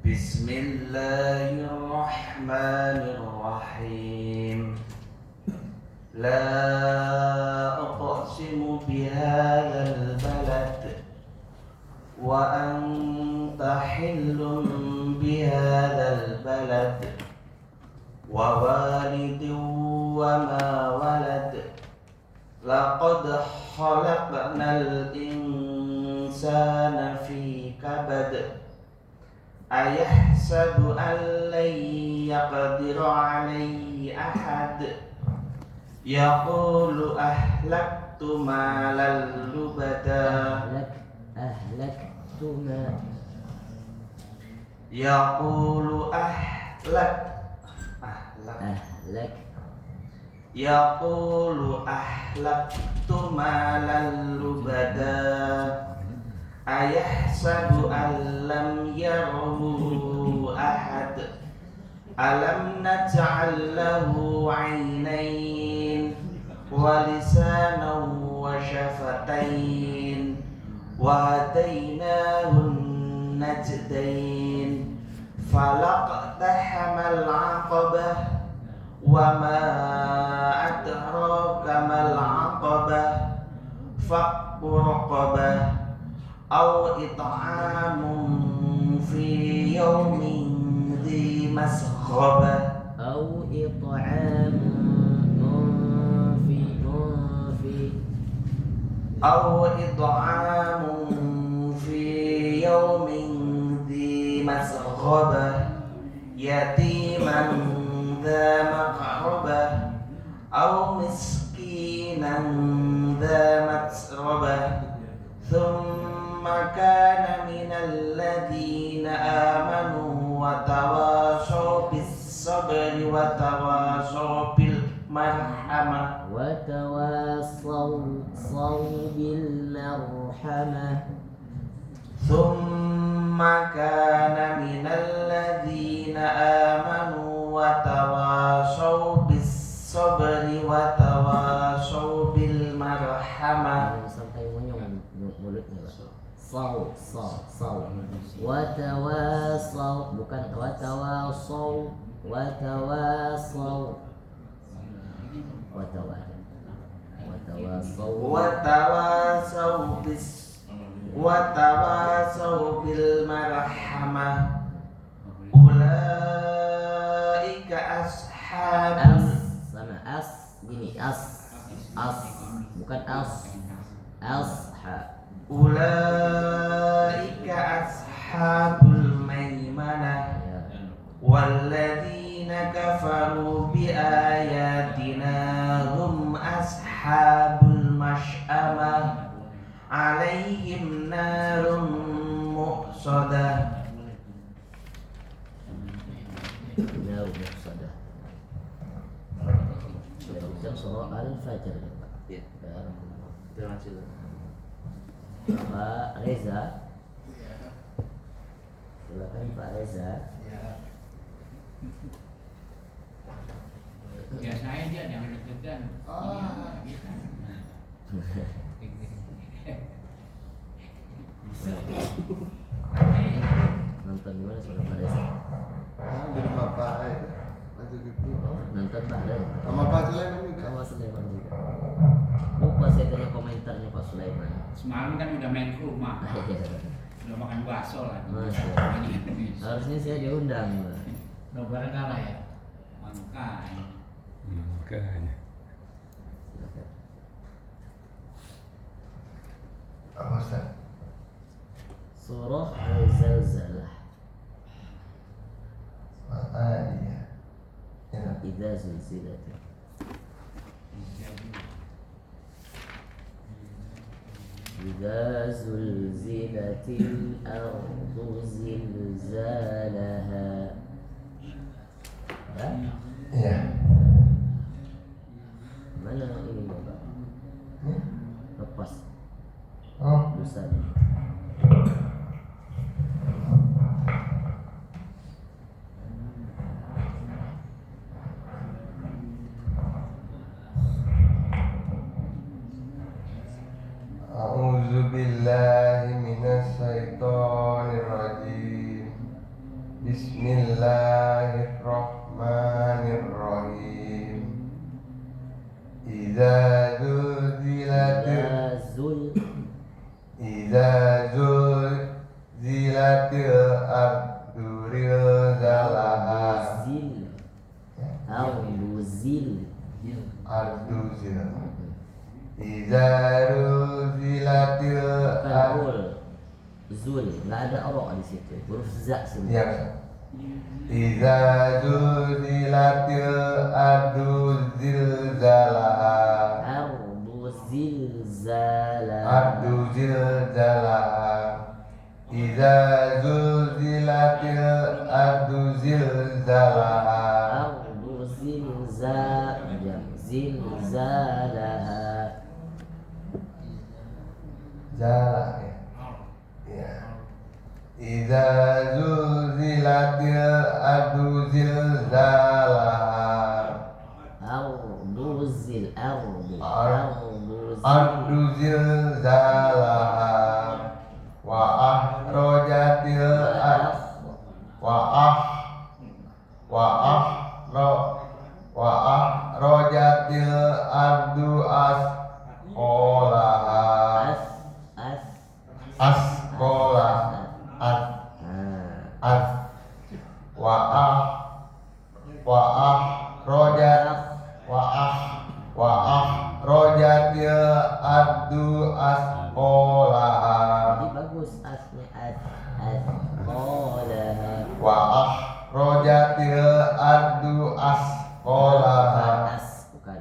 بسم الله الرحمن الرحيم لا أقسم بهذا البلد وأنت حل بهذا البلد ووالد وما ولد لقد خلقنا الإنسان في كبد أيحسب أن لن يقدر عليه أحد يقول أهلكت مالا لبدا أهلكت ما يقول يقول أهلكت مالا لبدا أيحسب أن لم يره أحد ألم نجعل له عينين ولسانا وشفتين وهديناه النجدين فلاقتحم العقبة وما أدراك ما العقبة فك رقبة أو إطعام في يوم ذي مسغبة أو إطعام في يوم ذي مسغبة يتيما ذا مقربة أو مسكينا ذا مسربة ثم كان من الذين آمنوا وتواصوا بالصبر وتواصوا بالمرحمة بالمرحمة ثم كان من الذين آمنوا وتواصوا بالصبر وتواصوا بالمرحمة. Sampai munyung mulutnya Pak. Saw. Watawasau, bukan watawasau. Watawasau bil marhamah. Ulaika ashabul Sama as gini as bukan asha. Ulaika ashabul maimanah. Walladzina kafaru bi ayatina hum ashabul mash'amah. Alaihim narun muqsadah. Surah Al-Fajr Pak. Ya. Terima kasih. Pak Reza. Silakan Pak Reza. Ya saya dia jangan deg-degan. Nonton gimana sudah Pak Reza? Di rumah Pak Lanjut itu. Nonton Pak Reza. Sama Pak Sulaiman juga. Sama Sulaiman juga. Lupa saya tanya komentarnya Pak Sulaiman. Semalam kan udah main ke rumah. Udah makan bakso lah. Harusnya saya diundang. Nobar kalah ya. Makanya. Makanya. Apa Ustaz? Surah Al-Zalzalah. Iya. Idza zulzilat. Idza zulzilatil ardu zilzalaha. Ya? Iya. Mana ini Bapak? Lepas. Oh. Ustaz. A'udzu billahi minas syaitonir rajim. Bismillahirrahmanirrahim. Idza zulzilatil ardu zilzalaha. Ardu zil. Idza zulzilatil ardu. Zul, nggak ada ro di situ. Huruf za semua. Ya. Idza zulzilatil ardu zilzalaha. Ardu zilzalaha. Ardu zilzalaha. Idza zulzilatil ardu zilzalaha. Ardu zilzalaha. Jalah ya. Ya. Idza zulzilatil ardu zilzalaha. Ardu zilzalaha. Wa ahrojatil ardu asqalaha. Rojatil ardu asqalaha. Jadi bagus asnya asqalaha. Wa rojatil ardu asqalaha. Bukan.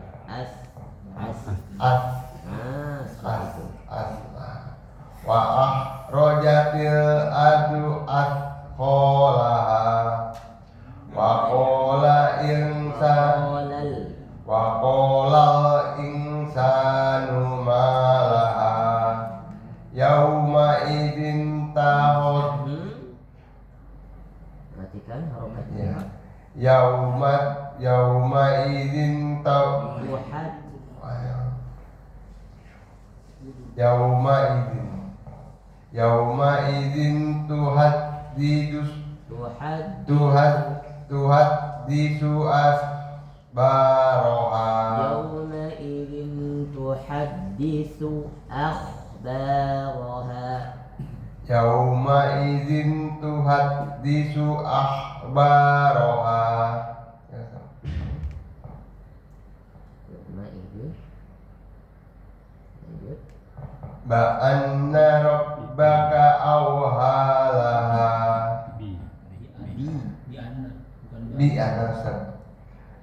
Wa qolal insanu malaha yauma idzin tahod. Perhatikan harokatnya. Yauma idzin tahod. Yauma idzin tuhaddisu asbaroha. Yauma idzin tuhaddisu akhbaraha. Yauma idzin tuhaddisu akhbaraha. Yauma idzin. Lanjut. Ba'anna rabbaka awhalaha.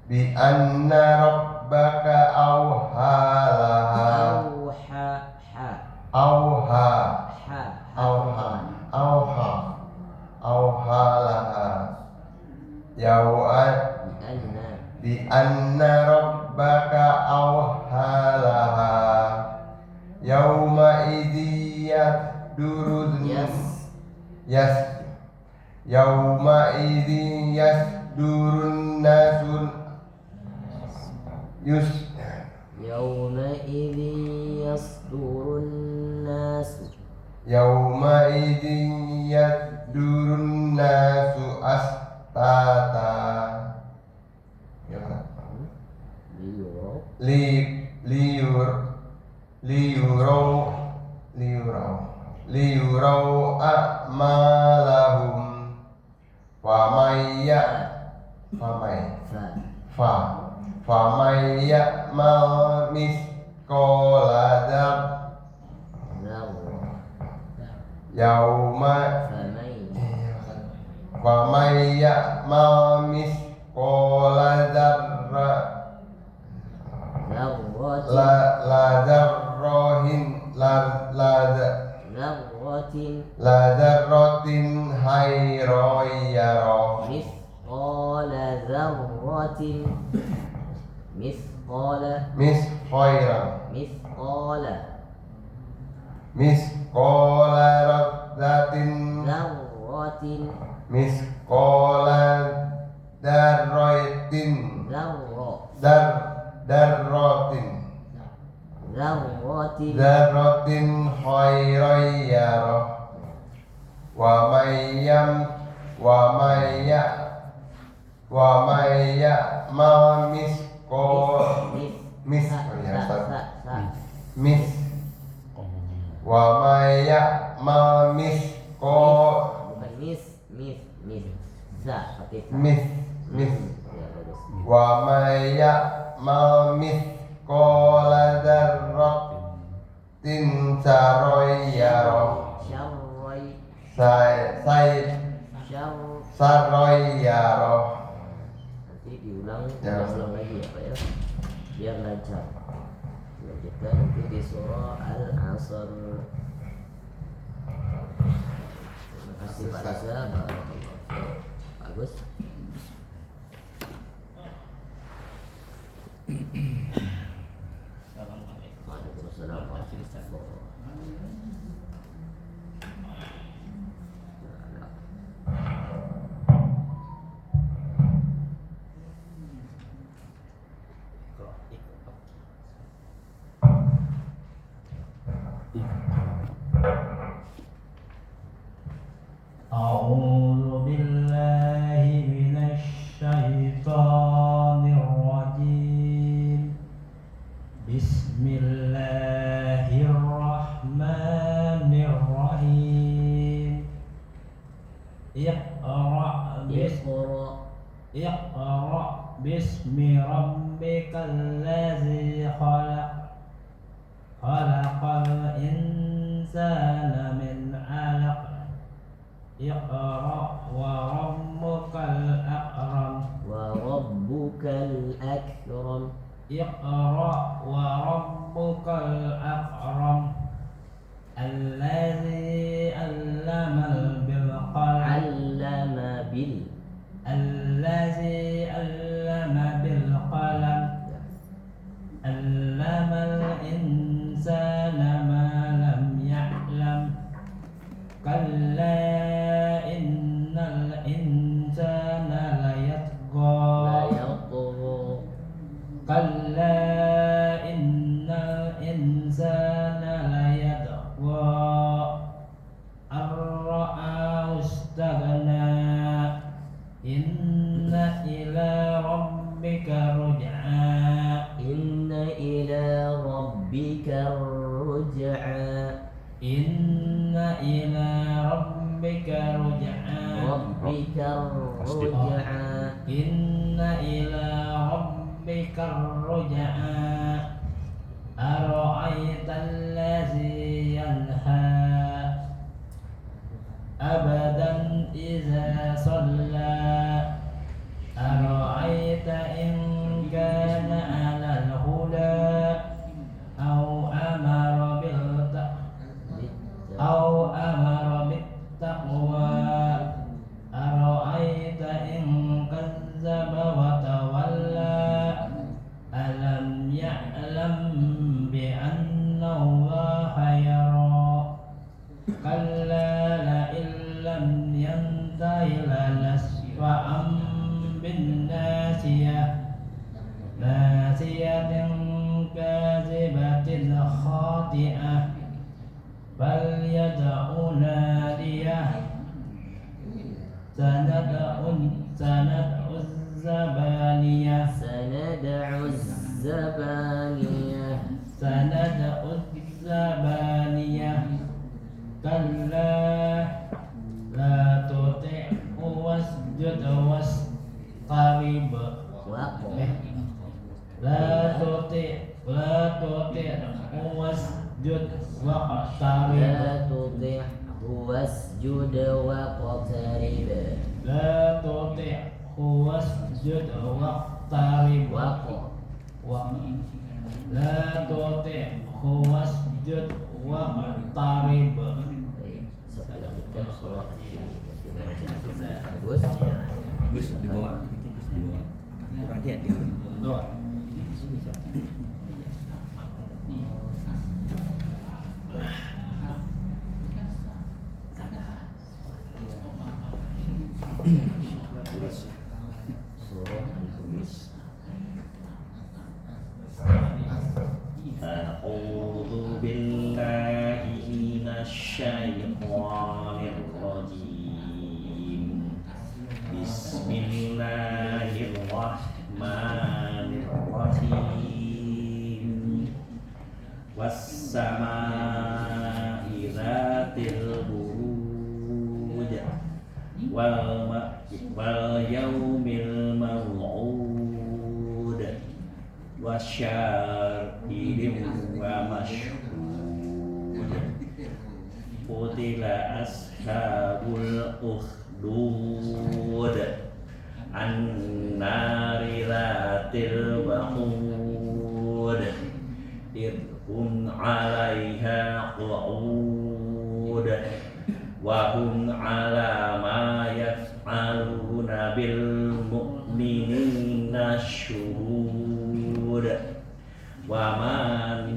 Bi anna rabbaka awhalaha. Awhalaha. Bi anna rabbaka awhalaha. Yauma idzi Yauma idzi yasdurun nasun Yauma idzi yasdurun nasu. Yauma idzi yasdurun nasu astata. Liyurau a'malahum famay ya'mal misqala famay ya'mal misqala dzarratin khairan yarah. Dzarratin khairan yarah. Wa may ya'mal misqala dzarratin sarran yarah. Sarran yarah. Nanti diulang lagi ya Pak ya, biar lancar. Lanjutkan nanti di surah Al-Asr. Terima kasih Pak Reza. Bagus. Waalaikumsalam warahmatullahi wabarakatuh. A'udzu billahi minasy syaithanir rajim. Bismillahirrahmanirrahim. Iqra bismi rabbikal ladzi khalaq. Khalaqal insana min 'alaq. Iqra wa rabbukal akram. Iqra wa rabbukal akram. Alladzi 'allama bil qalam. Alladzi 'allama bil qalam. كلا إن الإنسان ليطغى أن رآه استغنى إن إلى ربك رجعا إن إلى ربك الرجعى إن إلى ربك رجعا ربك الرجعى إن إلى ربك الرجعا أرأيت الذي ينهى أبدا إذا صلى أرأيت إن كان على الهدى أو أمر بالتقوى أرأيت إن كذب وتولى ألم يعلم بأن الله يرى كلا لئن لم ينته لنسفعا بالناسية ناسية كاذبة خاطئة فليدع ناديه سندع الزبانية سندع الزبانية كلا لا تطعه واسجد واقترب لا تطعه واسجد واقترب لا تطعه واسجد واقترب لا تطعه واسجد واقترب لا تطعه واسجد واقترب Bagus di bawah. Kurang dia di bawah. A'udzu billahi minasyaitonir rajim. Bismillahirrahmanirrahim. Was-samaa'i dzatil buruj wal yaumil maw'ud wasyahidin wa mashhud. Qutila ashabul ukhdud an-nari dzatil waqud idhum 'alaiha qu'ud wa hum 'ala ma yaf'aluna bil mu'minina syuhud wa ma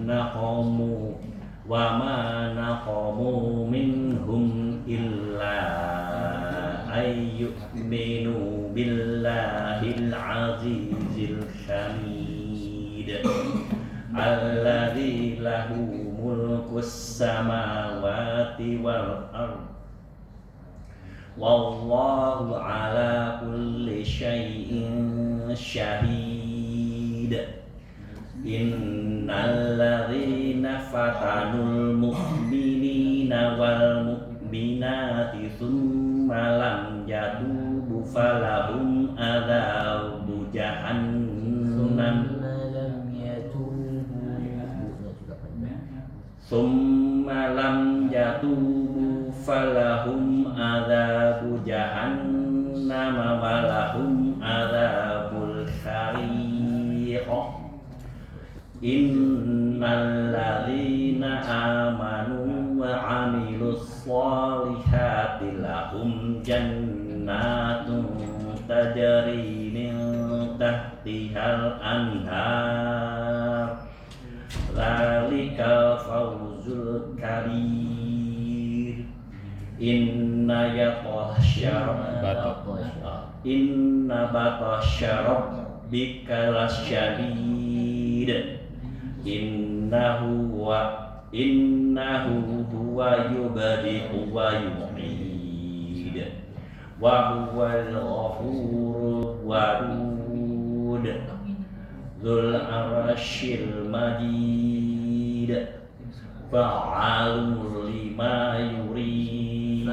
naqamu minhum illa ayyuminu billahil azizil hamid alladzi lahu mulkus samawati wal ardh wallahu ala kulli syai'in syahid. Innal ladzina fatanul mu'minina wal mu'minati tsumma lam yatubu falahum adzabu jahannam summa lam yatubu falahum adzabu jahannam walahum adzabul hariq. Innal ladzina amanu wa 'amilus sholihati lahum jannatun tajri min tahtihal anhar. Zalikal fawzul kabir. Inna batasya rabbika lasyadid. innahu huwa yubdi'u wa yu'id wa huwal ghafurur wadud dzul arsyil majid fa'alun lima yurid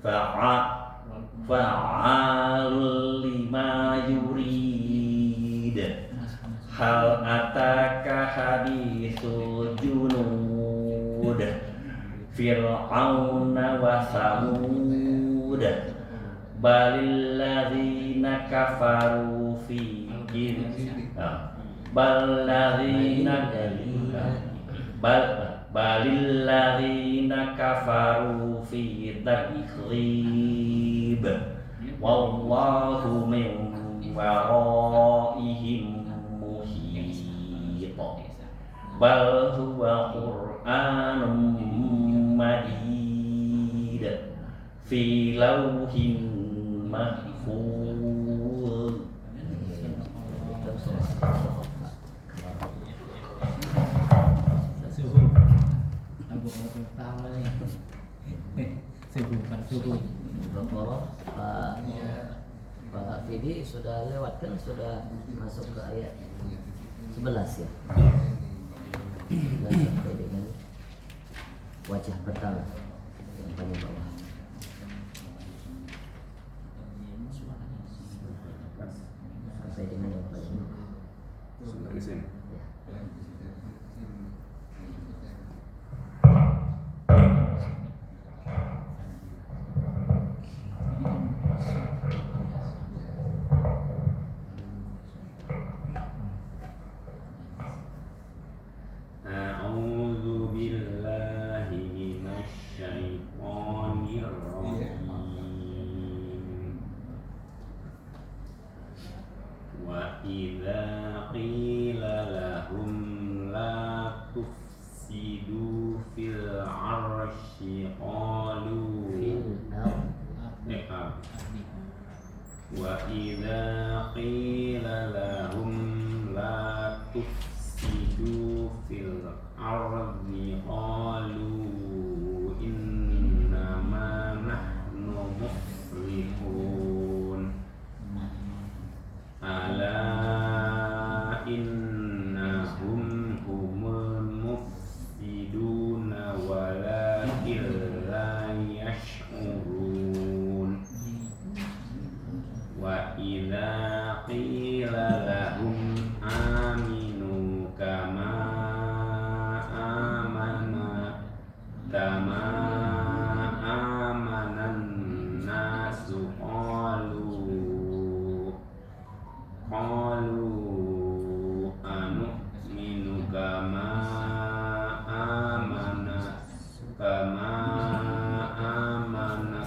fa'alun lima yurid hal ataka hadithul junud fir'auna wa samud balil ladzina kafaru fi balil ladzina kafaru fi takhrib wallahu min waraihim muhit bal huwa qur'anun majid fi lauhin mahfuz. Pak Fidi sudah lewat kan, sudah masuk ke ayat 11 ya. 11 sampai dengan wajah pertama yang paling bawah. Sampai dengan yang paling Sampai sini. A'udzu billahi minasy syaithanir rajim. Wa idza qila lahum la tufsidu fil arsy qalu wa idza qila lahum la tufsidu fil ardi qalu innama nahnu muslihun ala innahum humul mufsiduna walakin la yash'urun wa idza qila lahum aminu kama amanan nasu qalu anu'minu kama amana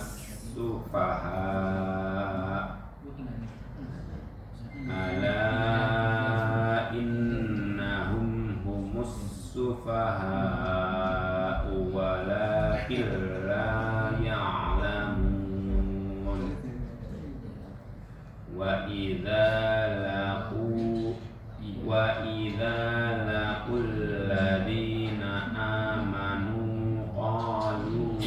sufaha ala innahum humus sufaha walakin la ya'lamun wa idza laqul ladzina amanu qalu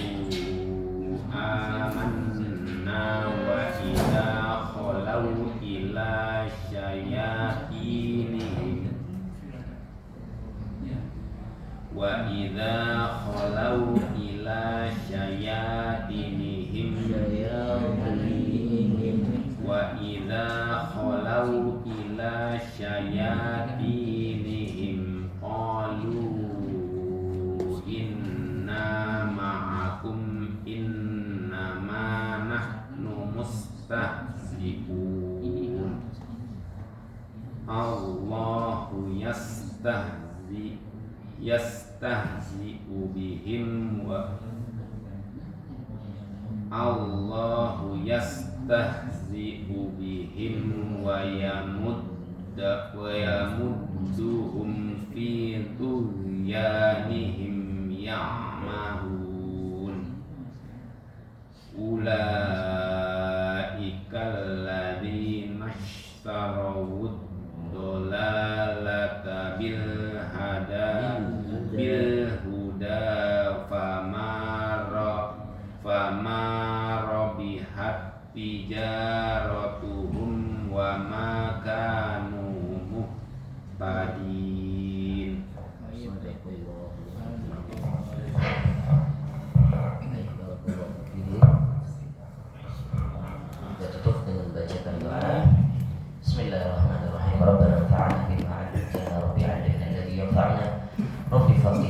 amanna wa idza khalau ila syayatinihim wa idza khalau ila syayatinihim wa idza khalau ila syayatinihim qalu inna ma'akum innama nahnu mustahzi'un Allahu yastahzi'u bihim wa Allahu yastahzi'u bihim wa yamudduhum fi tughyanihim ya'mahun ulaika alladzina ishtaraw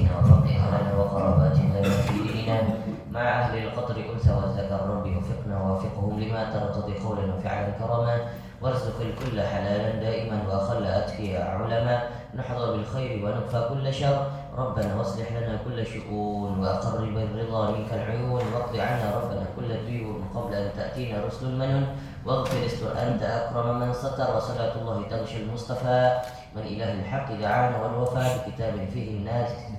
وأخواتنا وفقه أهلنا وقراباتنا في ديننا مع أهل القطر أنثى والذكر. ربي وفقنا ووفقهم لما ترتضي قولا وفعلا كرما، وارزق الكل حلالا دائما وأخل أتقياء علما، نحظى بالخير ونكفى كل شر. ربنا واصلح لنا كل شؤون وأقرب الرضا منك العيون، واقض عنا ربنا كل الديون قبل أن تأتينا رسل المنن، واغفر استر أنت أكرم من ستر. وصلاة الله تغشى المصطفى من إله الحق دعانا والوفاء بكتاب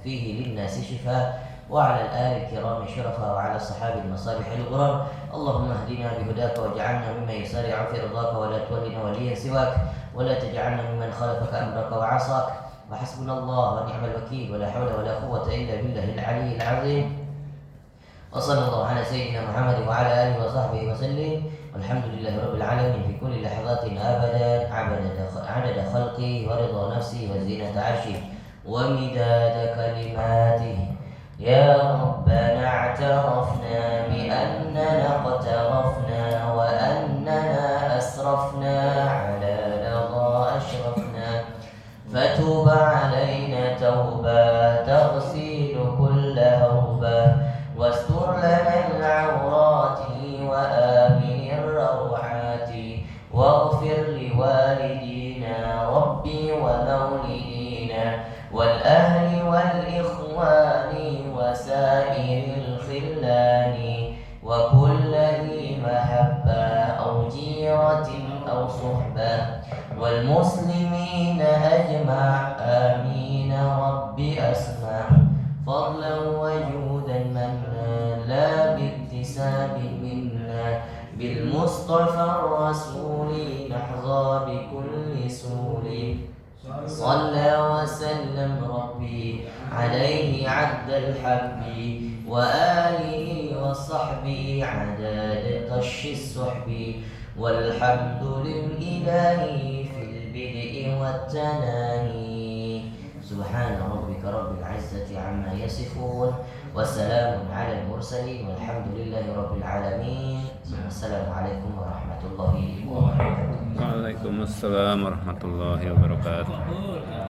فيه للناس شفاء، وعلى الآل الكرام شرفا، وعلى الصحابة المصابيح الغرر. اللهم اهدنا بهداك واجعلنا ممن يسارع في رضاك، ولا تولنا وليا سواك، ولا تجعلنا ممن خالفك أمرك وعصاك. وحسبنا الله ونعم الوكيل، ولا حول ولا قوة إلا بالله العلي العظيم. وصلى الله على سيدنا محمد وعلى آله وصحبه وسلم، والحمد لله رب العالمين في كل لحظات أبدا، عدد خلقه ورضا نفسه وزينة عرشه ومداد كلماته. يا ربنا اعترفنا بأننا اقترفنا وأننا أسرفنا على لظى أشرفنا، فتوب علينا توبة تغسل كل هوبة، واستر لنا العورات وآمن الروعات، واغفر لوالدينا ربي ومولدينا والأهل والإخوان وسائر الخلان، وكل ذي محبة أو جيرة أو صحبة، والمسلمين أجمع آمين رب أسمع. فضلا وجودا منا لا باكتساب منا، بالمصطفى الرسول نحظى بكل سول. صلى وسلم ربي عليه عد الحب، وآله وصحبه عدد طش السحب، والحمد للإله في البدء والتناهي. سبحان ربك رب العزة عما يصفون، وسلام على المرسلين، والحمد لله رب العالمين. السلام عليكم ورحمة الله وبركاته. Waalaikumsalam warahmatullahi wabarakatuh.